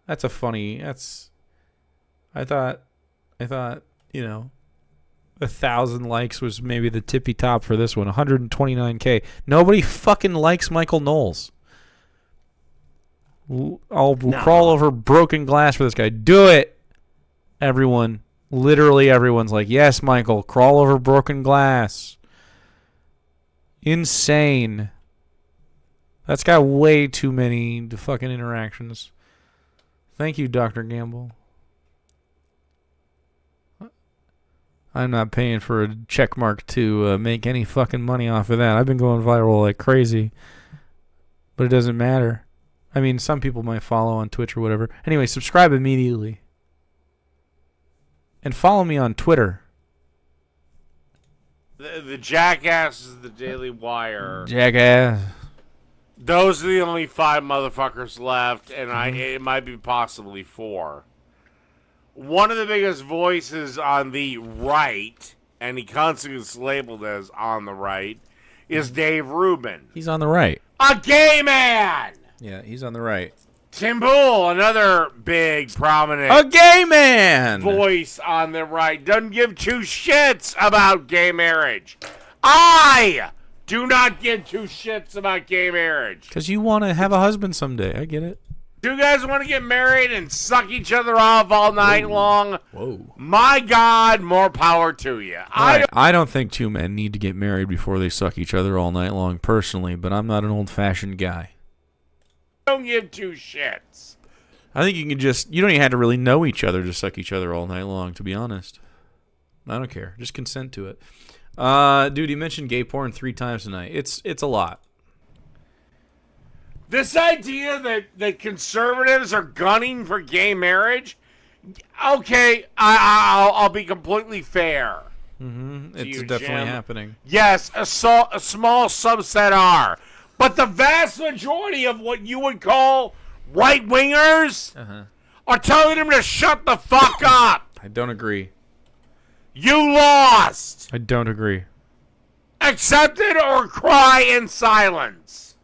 That's a funny. I thought, you know, 1,000 likes was maybe the tippy top for this one. 129K. Nobody fucking likes Michael Knowles. I'll crawl over broken glass for this guy. Do it, everyone. Literally everyone's like, yes, Michael, crawl over broken glass. Insane. That's got way too many fucking interactions. Thank you, Dr. Gamble. I'm not paying for a check mark to make any fucking money off of that. I've been going viral like crazy. But it doesn't matter. I mean, some people might follow on Twitch or whatever. Anyway, subscribe immediately. And follow me on Twitter. the jackasses of the Daily Wire. Jackass. Those are the only 5 motherfuckers left, and it might be possibly 4. One of the biggest voices on the right and he constantly gets labeled as on the right, is Dave Rubin. He's on the right. A gay man! Yeah, he's on the right. Tim Pool, another big, prominent A gay man! voice on the right, doesn't give two shits about gay marriage. I do not give two shits about gay marriage. Because you want to have a husband someday. I get it. Do you guys want to get married and suck each other off all night long? Whoa. My God, more power to you. I don't think two men need to get married before they suck each other all night long, personally, but I'm not an old-fashioned guy. Don't give two shits. I think you don't even have to really know each other to suck each other all night long, to be honest. I don't care. Just consent to it. Dude, he mentioned gay porn 3 times tonight. It's a lot. This idea that conservatives are gunning for gay marriage, okay, I'll be completely fair. Mm-hmm. It's you, definitely Jim. happening. Yes, a small subset are. But the vast majority of what you would call right-wingers are telling them to shut the fuck up. I don't agree. You lost. I don't agree. Accept it or cry in silence.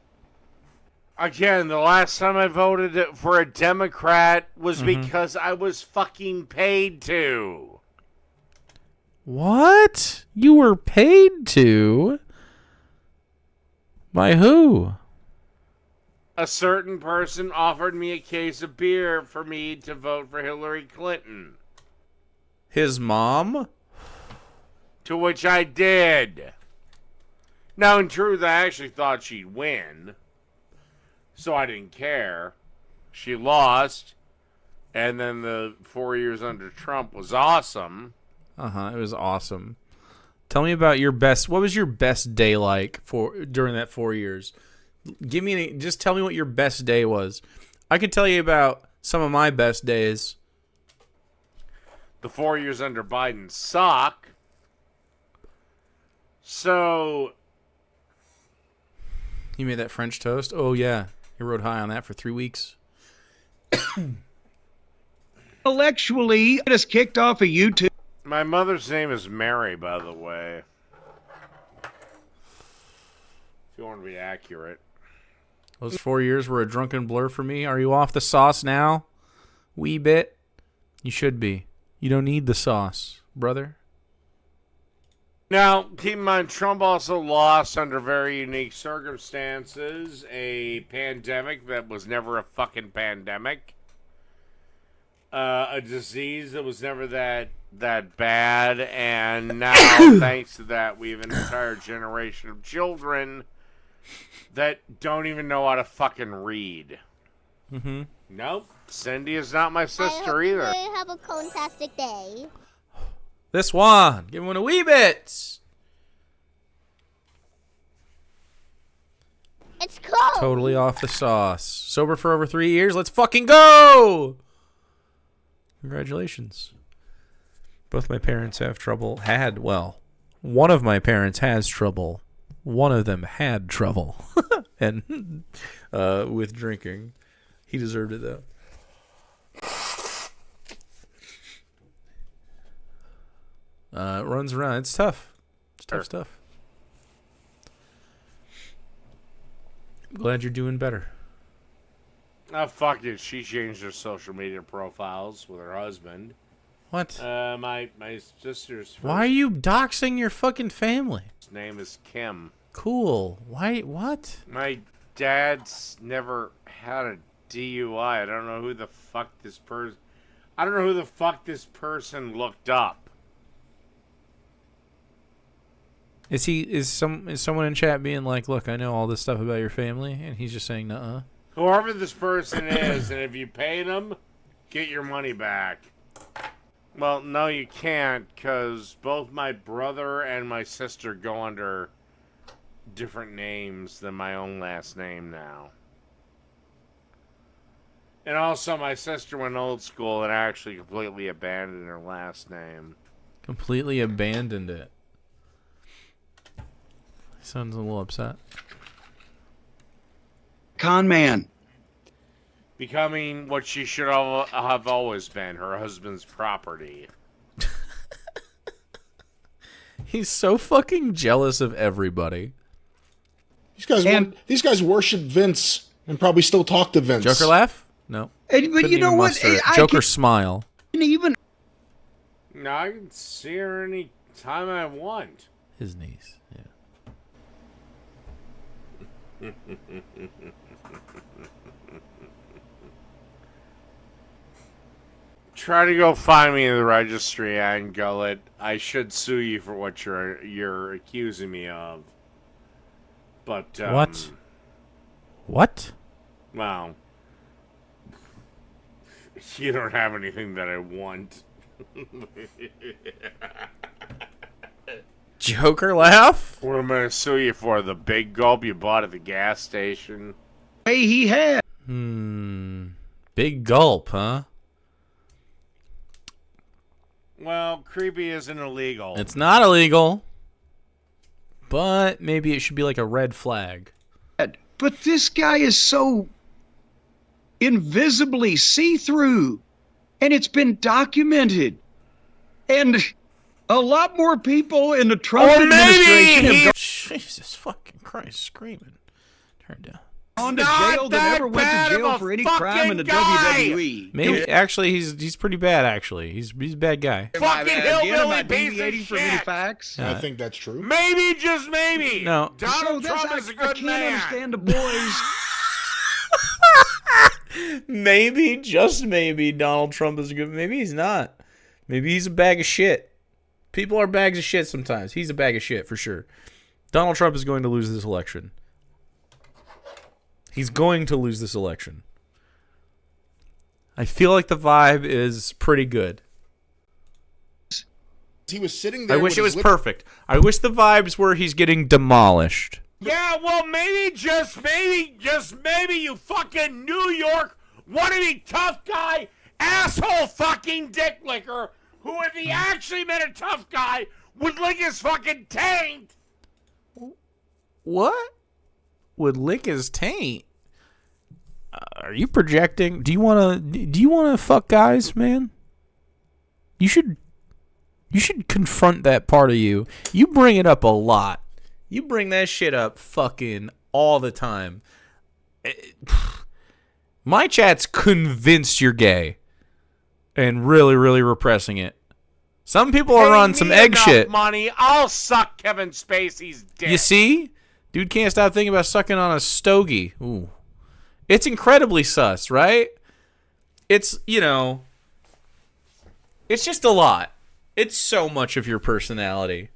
Again, the last time I voted for a Democrat was because I was fucking paid to. What? You were paid to? By who? A certain person offered me a case of beer for me to vote for Hillary Clinton. His mom? To which I did. Now, in truth, I actually thought she'd win. So I didn't care. She lost. And then the 4 years under Trump was awesome. It was awesome. Tell me about your best. What was your best day like during that 4 years? Just tell me what your best day was. I could tell you about some of my best days. The 4 years under Biden suck. So You made that French toast? Oh yeah, you rode high on that for 3 weeks. Intellectually, it us kicked off of YouTube. my mother's name is Mary, by the way. If you want to be accurate. Those 4 years were a drunken blur for me. Are you off the sauce now? Wee bit? You should be. You don't need the sauce, brother. Now, keep in mind, Trump also lost under very unique circumstances. A pandemic that was never a fucking pandemic. A disease that was never that bad. And now, thanks to that, we have an entire generation of children that don't even know how to fucking read. Mm-hmm. Nope. Cindy is not my sister either. I hope you have a fantastic day. This one. Give one a wee bit. It's cold. Totally off the sauce. Sober for over 3 years. Let's fucking go. Congratulations. Both my parents have trouble. One of my parents has trouble. One of them had trouble. And with drinking. He deserved it, though. It runs around. It's tough. It's tough stuff. Glad you're doing better. Oh, fuck it. She changed her social media profiles with her husband. What? My sister's Why are you doxing your fucking family? first name is Kim. Cool. Why? What? My dad's never had a DUI. I don't know who the fuck this person. I don't know who the fuck this person looked up. Is someone in chat being like, look, I know all this stuff about your family, and he's just saying, nuh-uh. Whoever this person is, and if you paid them, get your money back. Well, no, you can't, because both my brother and my sister go under different names than my own last name now. And also, my sister went old school and actually completely abandoned her last name. Completely abandoned it. He sounds a little upset. Con man. Becoming what she should have always been, her husband's property. He's so fucking jealous of everybody. These guys worship Vince and probably still talk to Vince. Joker laugh? No. But Couldn't you know even what? muster it. I Joker smile. can't even. No, I can see her any time I want. His niece. Yeah. Try to go find me in the registry, and Gullet. I should sue you for what you're accusing me of. But What? What? Well, you don't have anything that I want. Joker laugh? What am I going to sue you for? The big gulp you bought at the gas station? Hey, he had. Big gulp, huh? Well, creepy isn't illegal. It's not illegal. But maybe it should be like a red flag. But this guy is so invisibly see-through, and it's been documented. And a lot more people in the Trump administration have Jesus fucking Christ, screaming. Turn down. gone to Not jail that that ever went bad to of jail a for any fucking crime in the guy. WWE. Maybe actually he's pretty bad actually. He's a bad guy. Fucking Am hillbilly I piece deviating of from any shit. facts? I think that's true. Maybe, just maybe. No. Donald that's- Trump is a I good can't man. understand the boys. Maybe, just maybe, Donald Trump is a good. Maybe he's not. Maybe he's a bag of shit. People are bags of shit sometimes. He's a bag of shit for sure. Donald Trump is going to lose this election. He's going to lose this election. I feel like the vibe is pretty good. He was sitting there. I wish with it his was lip- perfect. I wish the vibes were he's getting demolished. Yeah, well, maybe, just maybe, you fucking New York wannabe tough guy, asshole fucking dick licker, who if he actually met a tough guy, would lick his fucking taint. What? Would lick his taint? Are you projecting? Do you want to fuck guys, man? You should confront that part of you. You bring it up a lot. You bring that shit up fucking all the time. My chat's convinced you're gay and really, really repressing it. Some people are on some egg shit. Money, I'll suck Kevin Spacey's dick. You see? Dude can't stop thinking about sucking on a stogie. Ooh. It's incredibly sus, right? It's, it's just a lot. It's so much of your personality.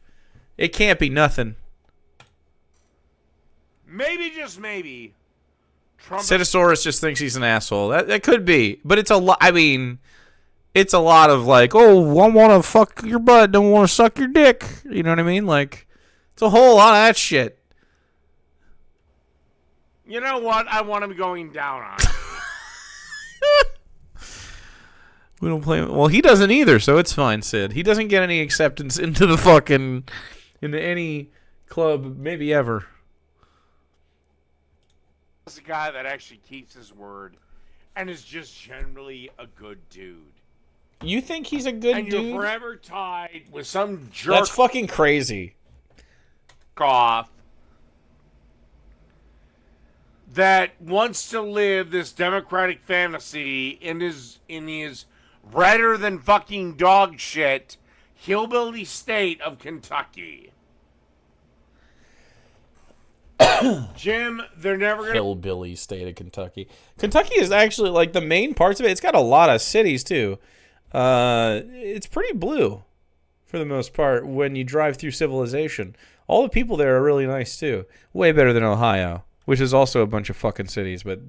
It can't be nothing. Maybe, just maybe, Trump. Citosaurus just thinks he's an asshole. That could be. But it's a lot. I mean, it's a lot of like, oh, I want to fuck your butt, don't want to suck your dick. You know what I mean? Like, it's a whole lot of that shit. You know what? I want him going down on. We don't play. Well, he doesn't either, so it's fine, Sid. He doesn't get any acceptance into any club, maybe ever. He's a guy that actually keeps his word and is just generally a good dude. You think he's a good And dude? you're forever tied with some jerk That's fucking crazy. off that wants to live this democratic fantasy in his redder than fucking dog shit hillbilly state of Kentucky. Jim, they're never gonna. Hillbilly state of Kentucky. Kentucky is actually like the main parts of it. It's got a lot of cities too. It's pretty blue for the most part when you drive through civilization. All the people there are really nice too. Way better than Ohio, which is also a bunch of fucking cities. But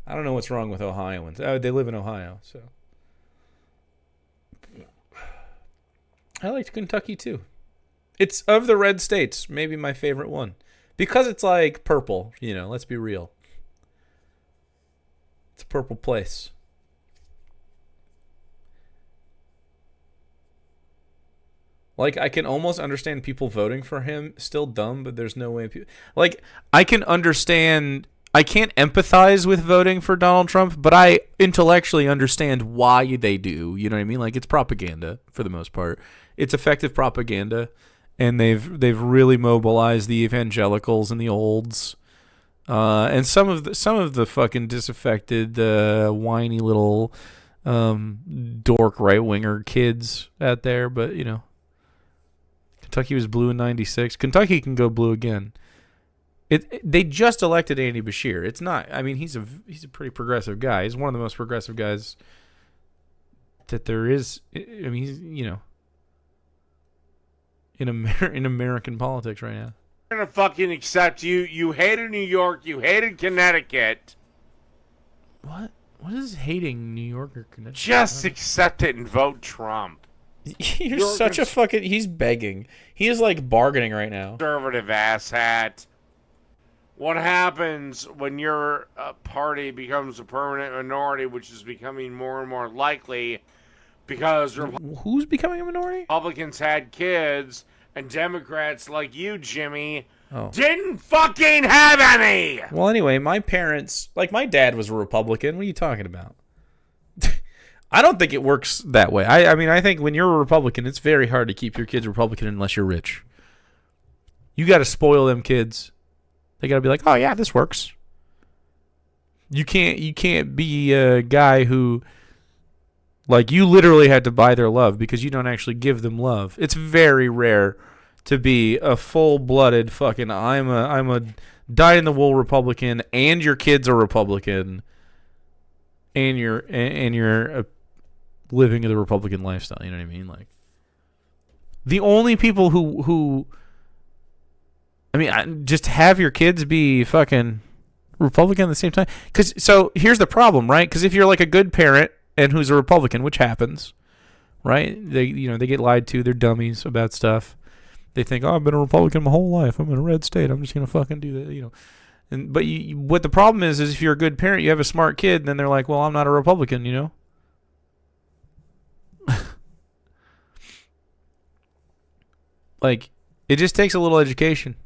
I don't know what's wrong with Ohioans. They live in Ohio, so I liked Kentucky too. It's of the red states, maybe my favorite one. Because it's like purple, let's be real. It's a purple place. Like, I can almost understand people voting for him. Still dumb, but there's no way. Like, I can understand I can't empathize with voting for Donald Trump, but I intellectually understand why they do. You know what I mean? Like, it's propaganda for the most part. It's effective propaganda, and they've really mobilized the evangelicals and the olds, and some of the fucking disaffected, whiny little dork right winger kids out there. But Kentucky was blue in '96. Kentucky can go blue again. They just elected Andy Beshear. It's not. I mean, he's a pretty progressive guy. He's one of the most progressive guys that there is. I mean, he's in American politics right now. I'm gonna fucking accept you. You hated New York. You hated Connecticut. What? What is hating New York or Connecticut? Just accept it and vote Trump. You're such a fucking. He's begging. He is like bargaining right now. Conservative asshat. What happens when your party becomes a permanent minority, which is becoming more and more likely because Who's becoming a minority? Republicans had kids and Democrats like you, Jimmy, Oh. didn't fucking have any? Well, anyway, my parents, like my dad was a Republican. What are you talking about? I don't think it works that way. I mean, I think when you're a Republican, it's very hard to keep your kids Republican unless you're rich. You got to spoil them kids. They got to be like, oh yeah, this works. You can't be a guy who, like, you literally had to buy their love because you don't actually give them love. It's very rare to be a full-blooded fucking I'm a dyed-in-the-wool Republican and your kid's a Republican and you're living the Republican lifestyle. You know what I mean? Like, the only people who I mean, just have your kids be fucking Republican at the same time. So here's the problem, right? Because if you're like a good parent and who's a Republican, which happens, right? They get lied to. They're dummies about stuff. They think, oh, I've been a Republican my whole life. I'm in a red state. I'm just gonna fucking do that, But what the problem is if you're a good parent, you have a smart kid, and then they're like, well, I'm not a Republican, Like, it just takes a little education.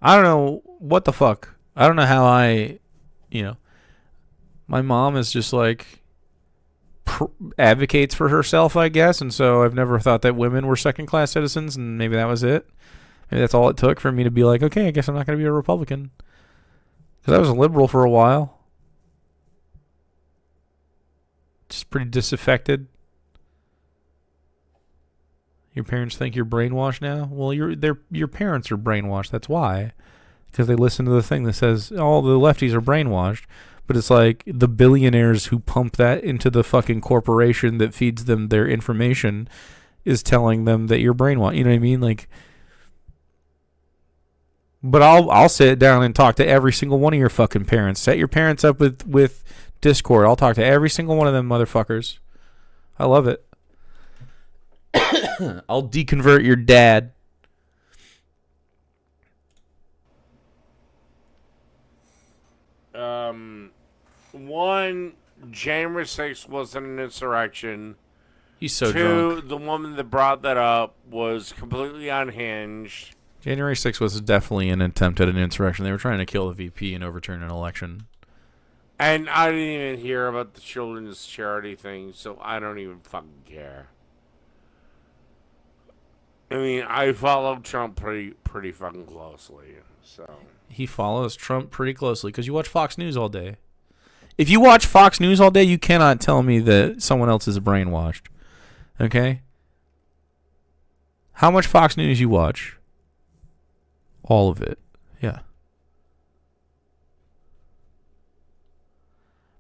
I don't know what the fuck. I don't know how my mom is just like advocates for herself, I guess, and so I've never thought that women were second-class citizens, and maybe that was it. Maybe that's all it took for me to be like, okay, I guess I'm not going to be a Republican. Because I was a liberal for a while. Just pretty disaffected. Your parents think you're brainwashed now? Well, your parents are brainwashed. That's why. Because they listen to the thing that says all the lefties are brainwashed. But it's like the billionaires who pump that into the fucking corporation that feeds them their information is telling them that you're brainwashed. You know what I mean? Like, but I'll sit down and talk to every single one of your fucking parents. Set your parents up with Discord. I'll talk to every single one of them motherfuckers. I love it. I'll deconvert your dad. One, January 6th wasn't an insurrection. He's so Two, drunk. the woman that brought that up was completely unhinged. January 6th was definitely an attempt at an insurrection. They were trying to kill the VP and overturn an election. And I didn't even hear about the children's charity thing, so I don't even fucking care. I mean, I follow Trump pretty fucking closely, so. He follows Trump pretty closely because you watch Fox News all day. If you watch Fox News all day, you cannot tell me that someone else is brainwashed. Okay? How much Fox News you watch? All of it. Yeah.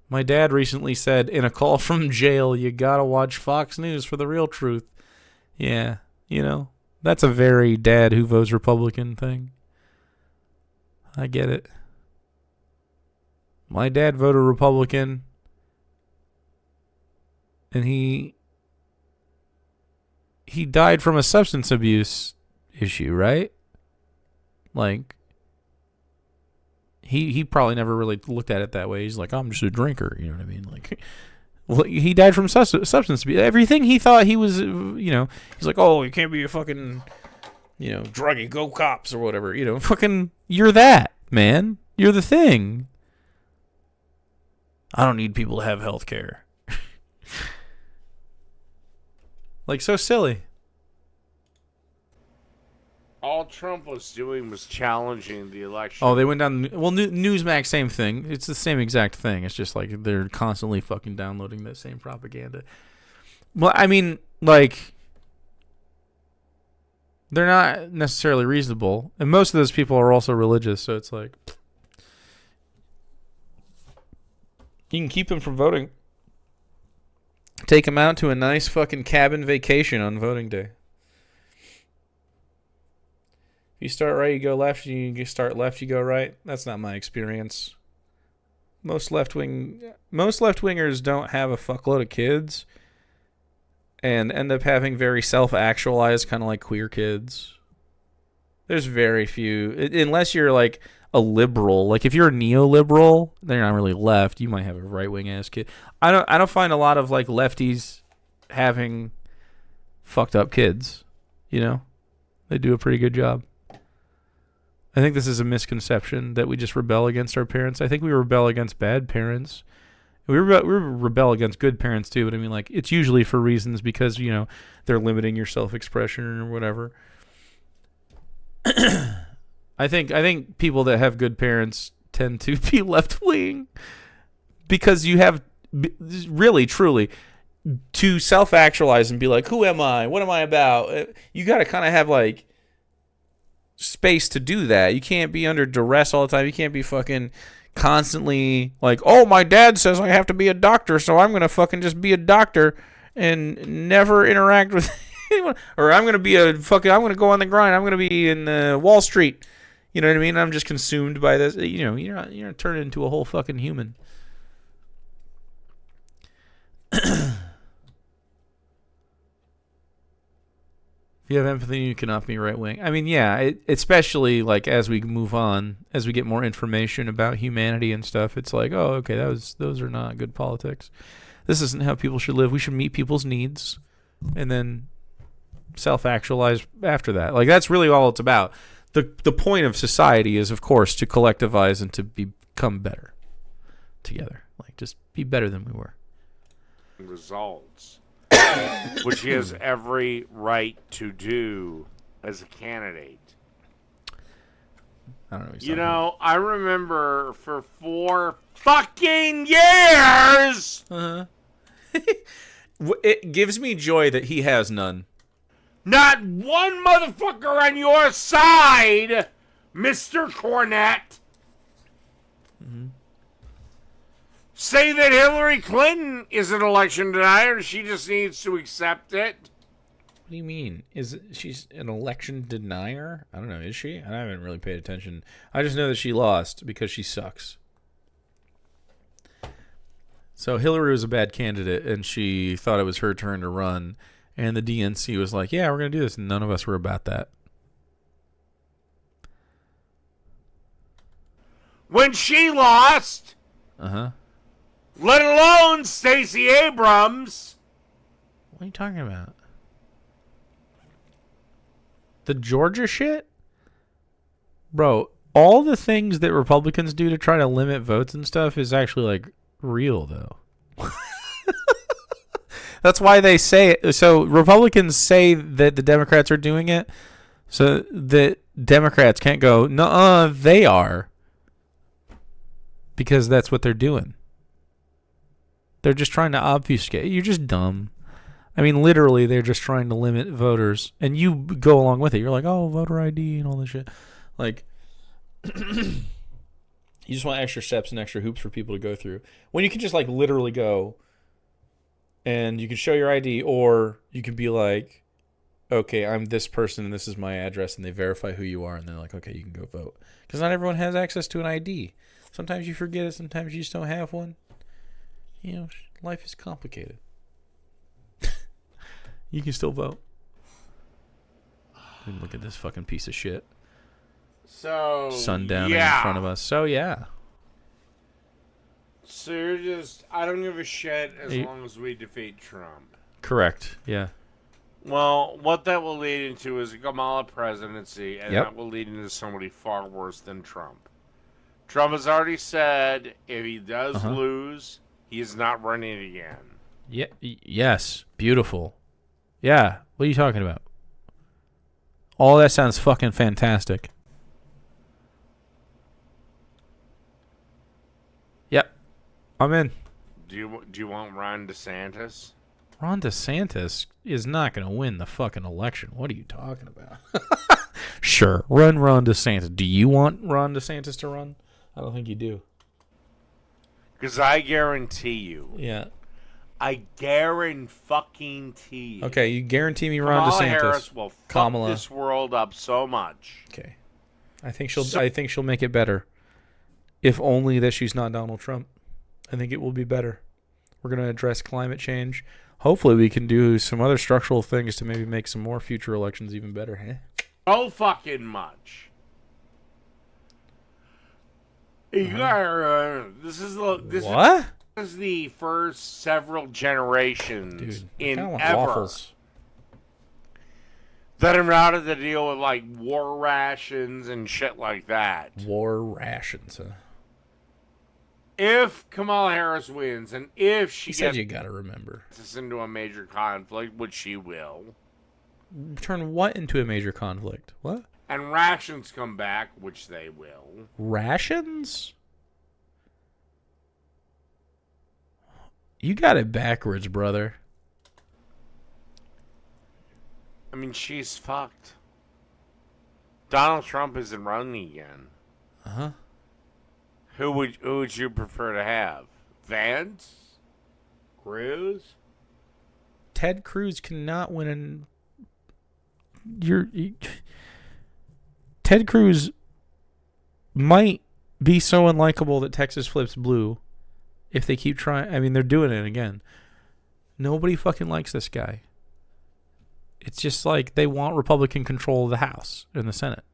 My dad recently said in a call from jail, you gotta watch Fox News for the real truth. Yeah, that's a very dad who votes Republican thing. I get it. My dad voted Republican, and he died from a substance abuse issue, right? Like, he probably never really looked at it that way. He's like, I'm just a drinker, you know what I mean? Like, well, he died from substance abuse. Everything he thought he was, he's like, oh, you can't be a fucking, druggie, go cops or whatever. Fucking, you're that, man. You're the thing. I don't need people to have health care. Like, so silly. All Trump was doing was challenging the election. Oh, they went down. Well, Newsmax, same thing. It's the same exact thing. It's just like they're constantly fucking downloading that same propaganda. Well, I mean, like, they're not necessarily reasonable. And most of those people are also religious, so it's like, you can keep them from voting. Take them out to a nice fucking cabin vacation on voting day. If you start right, you go left. You start left, you go right. That's not my experience. Most left-wingers don't have a fuckload of kids and end up having very self-actualized, kind of like queer kids. There's very few, unless you're like a liberal. Like if you're a neoliberal, they're not really left. You might have a right-wing ass kid. I don't find a lot of like lefties having fucked up kids. You know, they do a pretty good job. I think this is a misconception that we just rebel against our parents. I think we rebel against bad parents. We rebel against good parents too, but I mean, like, it's usually for reasons because, you know, they're limiting your self-expression or whatever. I think people that have good parents tend to be left-wing because you have really, truly, to self-actualize and be like, who am I? What am I about? You got to kind of have, like, space to do that. You can't be under duress all the time. You can't be fucking constantly like, oh, my dad says I have to be a doctor, so I'm gonna fucking just be a doctor and never interact with anyone, or I'm gonna go on the grind. I'm gonna be in Wall Street. You know what I mean? I'm just consumed by this. You know, you're not turning into a whole fucking human. If you have empathy, you cannot be right wing. I mean, yeah, especially like as we move on, as we get more information about humanity and stuff, it's like, oh, okay, those are not good politics. This isn't how people should live. We should meet people's needs and then self-actualize after that. Like, that's really all it's about. The point of society is, of course, to collectivize and to become better together. Like, just be better than we were. Results. Which he has every right to do as a candidate. I don't know. You know, I remember for 4 fucking years. It gives me joy that he has none. Not one motherfucker on your side, Mr. Cornette. Say that Hillary Clinton is an election denier. She just needs to accept it. What do you mean? She's an election denier? I don't know. Is she? I haven't really paid attention. I just know that she lost because she sucks. So Hillary was a bad candidate, and she thought it was her turn to run. And the DNC was like, yeah, we're going to do this. And none of us were about that. When she lost... Uh-huh. Let alone Stacey Abrams. What are you talking about? The Georgia shit? Bro, all the things that Republicans do to try to limit votes and stuff is actually, like, real, though. That's why they say it. So Republicans say that the Democrats are doing it so that Democrats can't go, nuh-uh, they are. Because that's what they're doing. They're just trying to obfuscate. You're just dumb. I mean, literally, they're just trying to limit voters. And you go along with it. You're like, oh, voter ID and all this shit. Like, you just want extra steps and extra hoops for people to go through. When you can just, like, literally go and you can show your ID, or you can be like, okay, I'm this person and this is my address, and they verify who you are, and they're like, okay, you can go vote. Because not everyone has access to an ID. Sometimes you forget it. Sometimes you just don't have one. You know, life is complicated. You can still vote. And look at this fucking piece of shit. So, Sundown in front of us. So, yeah. So you're just, I don't give a shit as long as we defeat Trump. Correct, yeah. Well, what that will lead into is a Kamala presidency, and Yep. that will lead into somebody far worse than Trump. Trump has already said if he does lose, he is not running again. Yeah. Yes. Beautiful. Yeah. What are you talking about? All that sounds fucking fantastic. Yep. I'm in. Do you want Ron DeSantis? Ron DeSantis is not going to win the fucking election. What are you talking about? Sure. Run Ron DeSantis. Do you want Ron DeSantis to run? I don't think you do. Because I guarantee you. Yeah. I guarantee you. Okay, you guarantee me Ron Kamala DeSantis. Harris will fuck this world up so much. Okay. I think she'll make it better. If only that she's not Donald Trump. I think it will be better. We're going to address climate change. Hopefully we can do some other structural things to maybe make some more future elections even better, huh? So fucking much. You gotta, this is the first several generations in ever waffles. that are not to deal with like war rations and shit like that. War rations, huh? If Kamala Harris wins, and if she said you gotta remember this into a major conflict, which she will, turn what into a major conflict? What? and rations come back, which they will. Rations? You got it backwards, brother. I mean, she's fucked. Donald Trump isn't running again. Uh-huh. Who would you prefer to have? Vance? Cruz? Ted Cruz cannot win Ted Cruz might be so unlikable that Texas flips blue if they keep trying. I mean, they're doing it again. Nobody fucking likes this guy. It's just like they want Republican control of the House and the Senate.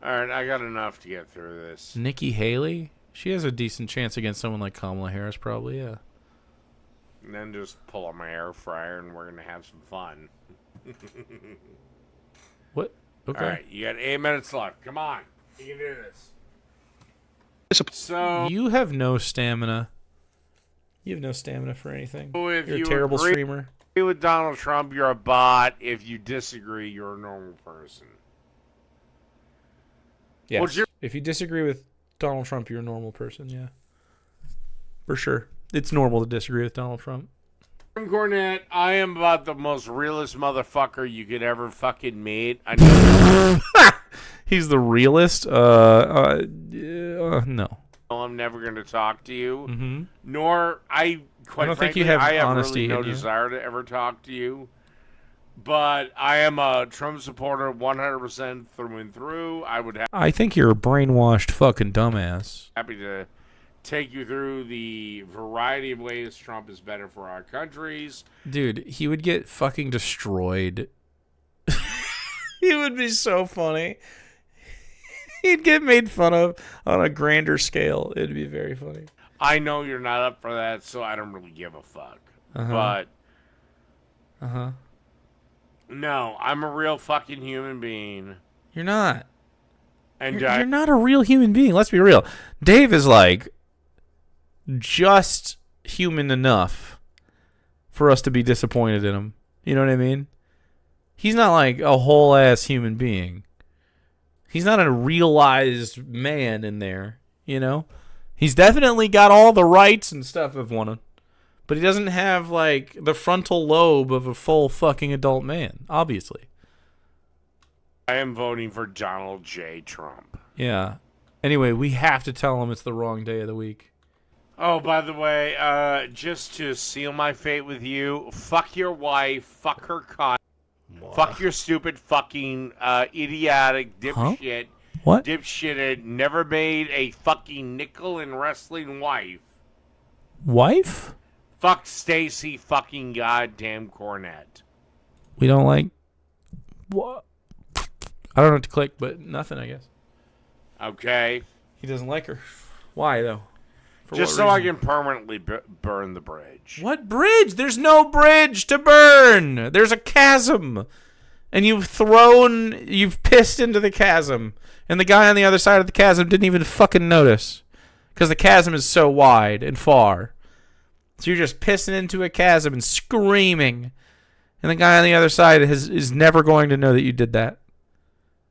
All right, I got enough to get through this. Nikki Haley? She has a decent chance against someone like Kamala Harris, probably, yeah. And then just pull up my air fryer and we're going to have some fun. What? Okay. All right, you got 8 minutes left. Come on. You can do this. So, You have no stamina. You have no stamina for anything. if You're you a terrible agree streamer. with Donald Trump, you're a bot. If you disagree, you're a normal person. Yes. What's your- If you disagree with Donald Trump, you're a normal person, yeah. For sure. It's normal to disagree with Donald Trump. Jim Cornette, I am about the most realist motherfucker you could ever fucking meet. I know He's the realist? No. I'm never going to talk to you. Mm-hmm. Nor, quite don't think frankly, you have I have honesty really no in you. desire to ever talk to you. But I am a Trump supporter 100% through and through. I would have I think you're a brainwashed fucking dumbass. happy to take you through the variety of ways Trump is better for our countries. Dude, he would get fucking destroyed. He would be so funny. He'd get made fun of on a grander scale. It'd be very funny. I know you're not up for that, so I don't really give a fuck. Uh-huh. But no, I'm a real fucking human being. You're not. And You're not a real human being. Let's be real. Dave is like just human enough for us to be disappointed in him. You know what I mean? He's not like a whole ass human being. He's not a realized man in there, you know? He's definitely got all the rights and stuff of one, but he doesn't have like the frontal lobe of a full fucking adult man, obviously. I am voting for Donald J. Trump. Yeah. Anyway, we have to tell him it's the wrong day of the week. Oh, by the way, just to seal my fate with you, fuck your wife, fuck her cunt, fuck your stupid fucking idiotic dipshit, What? dipshitted, never made a fucking nickel in wrestling wife. Wife? Fuck Stacy fucking goddamn Cornette. We don't like... What? I don't know what to click, but nothing, I guess. Okay? He doesn't like her. Why, though? For Just what so I reason? can permanently burn the bridge. What bridge? There's no bridge to burn. There's a chasm. and you've pissed into the chasm, and the guy on the other side of the chasm didn't even fucking notice because the chasm is so wide and far. So you're just pissing into a chasm and screaming, and the guy on the other side is never going to know that you did that.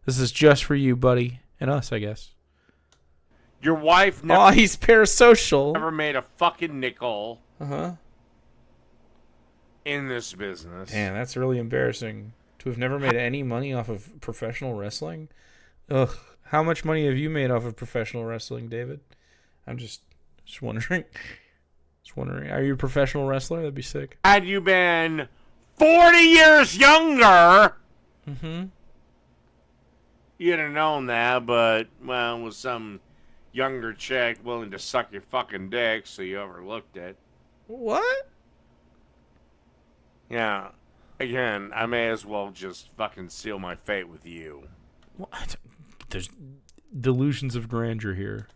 This is just for you, buddy, and us, I guess. Your wife he's parasocial. never made a fucking nickel Uh-huh. in this business. Damn, that's really embarrassing. To have never made any money off of professional wrestling? Ugh. How much money have you made off of professional wrestling, David? I'm just wondering. Just wondering. Are you a professional wrestler? That'd be sick. Had you been 40 years younger, you'd have known that, but, well, with some younger chick willing to suck your fucking dick, so you overlooked it. What? Yeah. Again, I may as well just fucking seal my fate with you. What? There's delusions of grandeur here.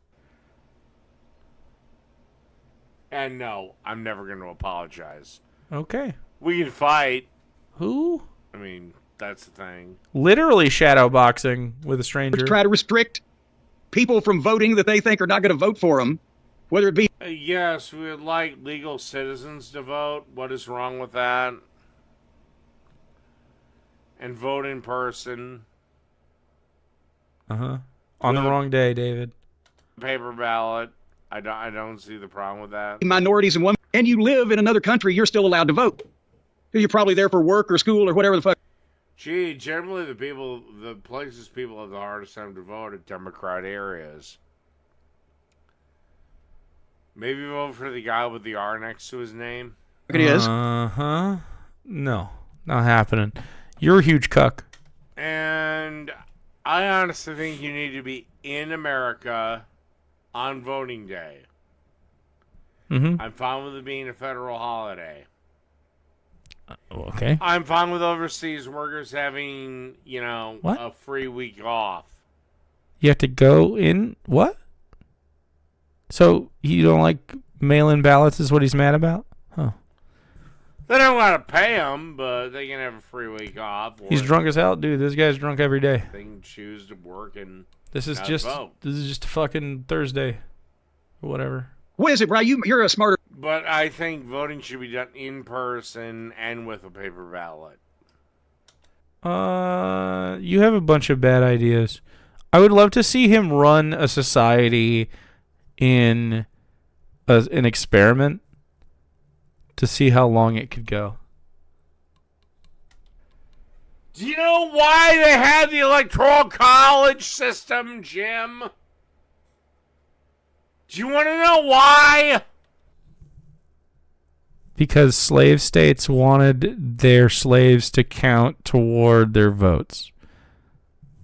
And no, I'm never going to apologize. Okay. We can fight. Who? I mean, that's the thing. Literally shadow boxing with a stranger. Try to restrict people from voting that they think are not going to vote for them, whether it be Yes, we would like legal citizens to vote. What is wrong with that? And vote in person. Uh-huh. On the wrong day, David. Paper ballot. I don't see the problem with that. minorities in one, and you live in another country, you're still allowed to vote. You're probably there for work or school or whatever the fuck. Gee, generally the places people have the hardest time to vote are Democrat areas. Maybe vote for the guy with the R next to his name. It is. Uh-huh. No, not happening. You're a huge cuck. And I honestly think you need to be in America on voting day. Mm-hmm. I'm fine with it being a federal holiday. Okay. I'm fine with overseas workers having, What? a free week off. You have to go in? What? So you don't like mail-in ballots is what he's mad about? Huh. They don't want to pay them, but they can have a free week off. Or He's drunk as hell, dude. This guy's drunk every day. They can choose to work and This is not just vote. a fucking Thursday or whatever. What is it, bro? You're a smarter. But I think voting should be done in person and with a paper ballot. You have a bunch of bad ideas. I would love to see him run a society in an experiment to see how long it could go. Do you know why they had the electoral college system, Jim? Do you want to know why? Because slave states wanted their slaves to count toward their votes.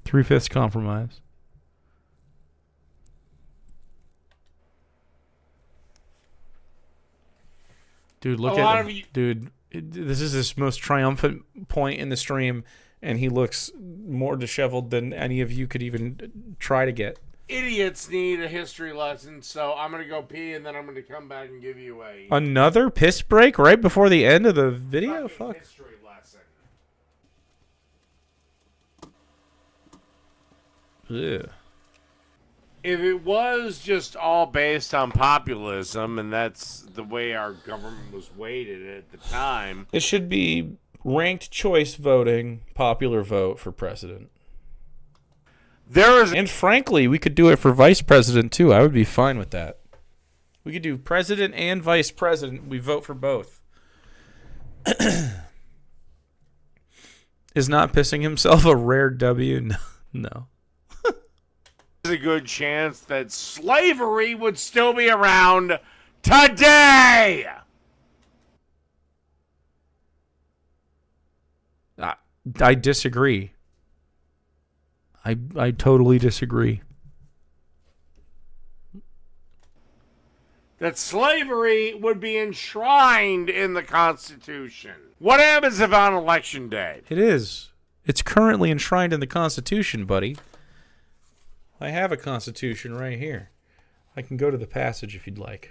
3/5 compromise. Dude, look at him. Dude, this is his most triumphant point in the stream, and he looks more disheveled than any of you could even try to get. Idiots need a history lesson, so I'm going to go pee, and then I'm going to come back and give you Another piss break right before the end of the video? Fuck. history lesson. Ugh. If it was just all based on populism, and that's the way our government was weighted at the time, It should be ranked choice voting, popular vote for president. there is And frankly, we could do it for vice president too. I would be fine with that. We could do president and vice president. We vote for both. Is not pissing himself a rare W? No. a good chance that slavery would still be around today. I disagree. I totally disagree. That slavery would be enshrined in the Constitution. What happens if on Election Day? It is. It's currently enshrined in the Constitution, buddy. I have a Constitution right here. I can go to the passage if you'd like.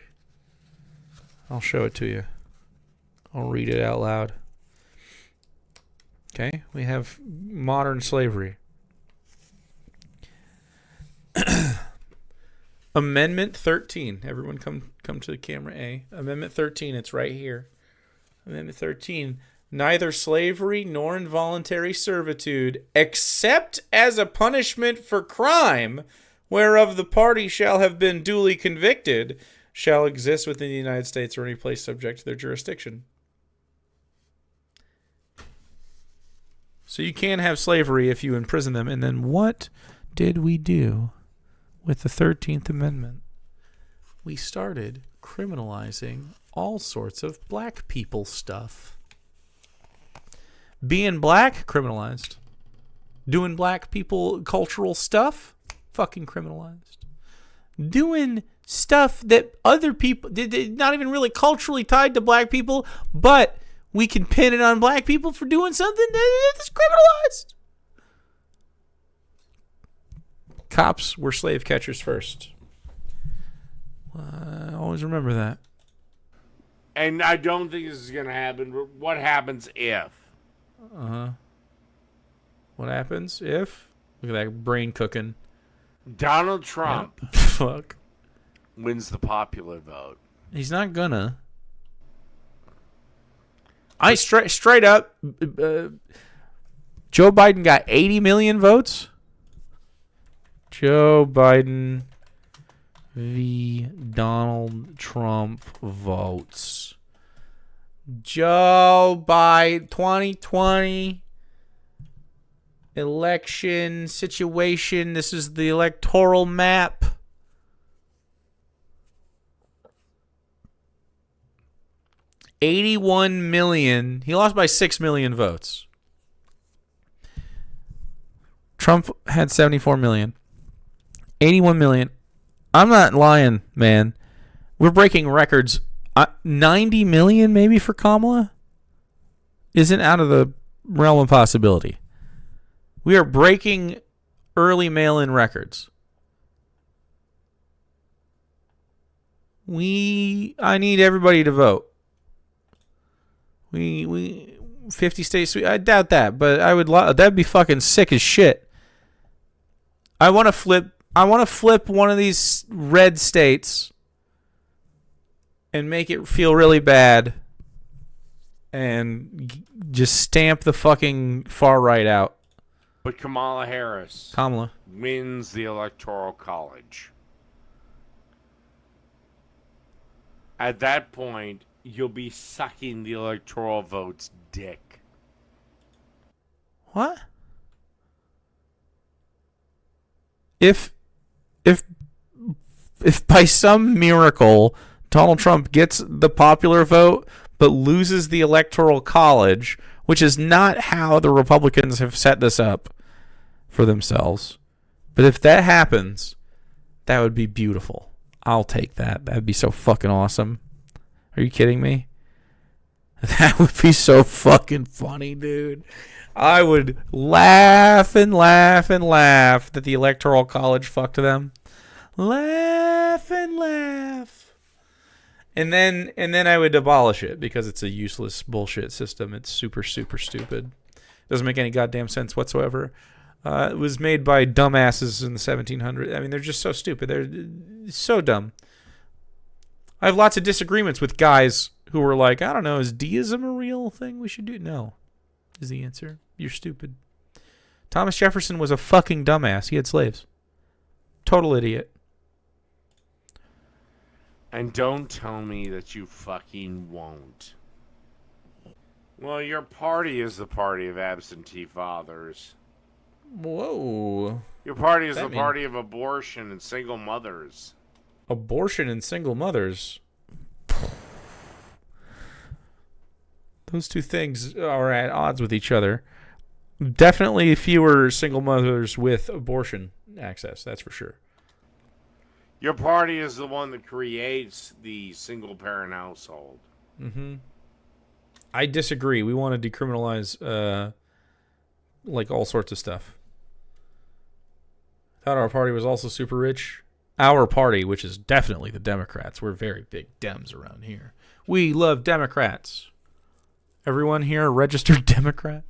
I'll show it to you. I'll read it out loud. Okay, we have modern slavery. Amendment 13. Everyone come to the camera A. Amendment 13, it's right here. Amendment 13. Neither slavery nor involuntary servitude, except as a punishment for crime, whereof the party shall have been duly convicted, shall exist within the United States or any place subject to their jurisdiction. So you can have slavery if you imprison them. And then what did we do with the 13th Amendment? We started criminalizing all sorts of black people stuff. Being black, criminalized. Doing black people cultural stuff, fucking criminalized. Doing stuff that other people, not even really culturally tied to black people, but we can pin it on black people for doing something that's criminalized. Cops were slave catchers first. Always remember that. And I don't think this is going to happen. What happens if? What happens if? Look at that brain cooking. Donald Trump Fuck. wins the popular vote. He's not gonna. Straight up, Joe Biden got 80 million votes. Joe Biden v. Donald Trump votes. Joe Biden 2020 election situation. This is the electoral map. $81 million. He lost by 6 million votes. Trump had 74 million. 81 million. I'm not lying, man. We're breaking records. 90 million maybe for Kamala isn't out of the realm of possibility. We are breaking early mail-in records. I need everybody to vote. We 50 states. I doubt that, but that'd be fucking sick as shit. I want to flip one of these red states and make it feel really bad and just stamp the fucking far right out. But Kamala wins the Electoral College. At that point, you'll be sucking the electoral vote's dick. What? If by some miracle Donald Trump gets the popular vote but loses the Electoral College, which is not how the Republicans have set this up for themselves, but if that happens, that would be beautiful. I'll take that. That'd be so fucking awesome. Are you kidding me? That would be so fucking funny, dude. I would laugh and laugh and laugh that the Electoral College fucked them. Laugh and laugh. And then I would abolish it because it's a useless bullshit system. It's super, super stupid. Doesn't make any goddamn sense whatsoever. It was made by dumbasses in the 1700s. I mean, they're just so stupid. They're so dumb. I have lots of disagreements with guys who were like, I don't know, is deism a real thing we should do? No, is the answer. You're stupid. Thomas Jefferson was a fucking dumbass. He had slaves. Total idiot. And don't tell me that you fucking won't. Well, your party is the party of absentee fathers. Whoa. Your party is the party of abortion and single mothers. Abortion and single mothers. Those two things are at odds with each other. Definitely fewer single mothers with abortion access, that's for sure. Your party is the one that creates the single parent household. Mm-hmm. I disagree. We want to decriminalize like all sorts of stuff. Thought our party was also super rich. Our party, which is definitely the Democrats. We're very big Dems around here. We love Democrats. Everyone here a registered Democrat?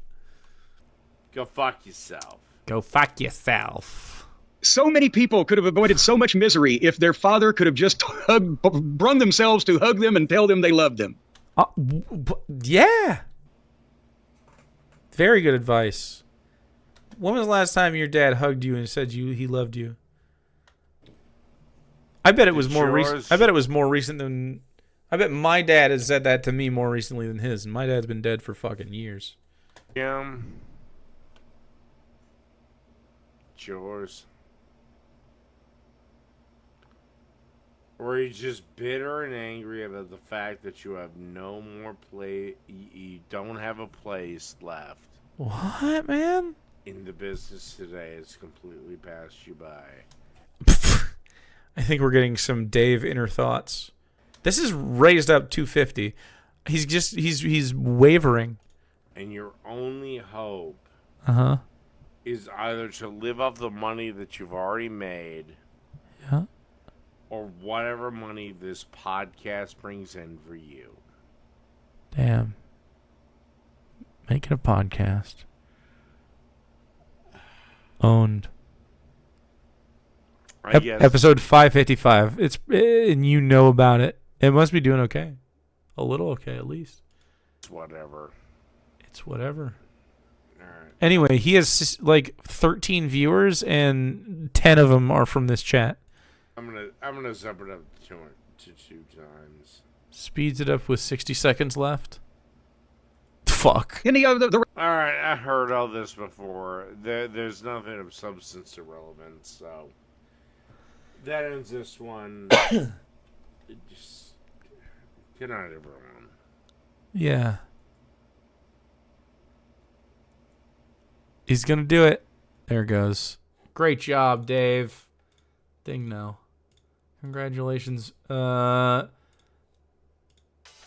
Go fuck yourself. Go fuck yourself. So many people could have avoided so much misery if their father could have just brung themselves to hug them and tell them they loved them. Yeah. Very good advice. When was the last time your dad hugged you and said he loved you? I bet it was more recent. I bet it was more recent than. I bet my dad has said that to me more recently than his, and my dad's been dead for fucking years. Yeah. It's yours. Or are you just bitter and angry about the fact that you have no more you don't have a place left? What, man? In the business today, it's completely passed you by. I think we're getting some Dave inner thoughts. This is raised up 250. He's wavering. And your only hope Uh-huh. is either to live off the money that you've already made. Yeah. Or whatever money this podcast brings in for you. Damn. Making a podcast. Owned. I guess. Episode 555. And you know about it. It must be doing okay. A little okay, at least. It's whatever. It's whatever. All right. Anyway, he has like 13 viewers, and 10 of them are from this chat. I'm gonna zip it up to 2 times. Speeds it up with 60 seconds left. Fuck. Any of the All right, I heard all this before. There's nothing of substance or relevance, so that ends this one. Just good night, everyone. Yeah. He's gonna do it. There it goes. Great job, Dave. Dingo. Congratulations.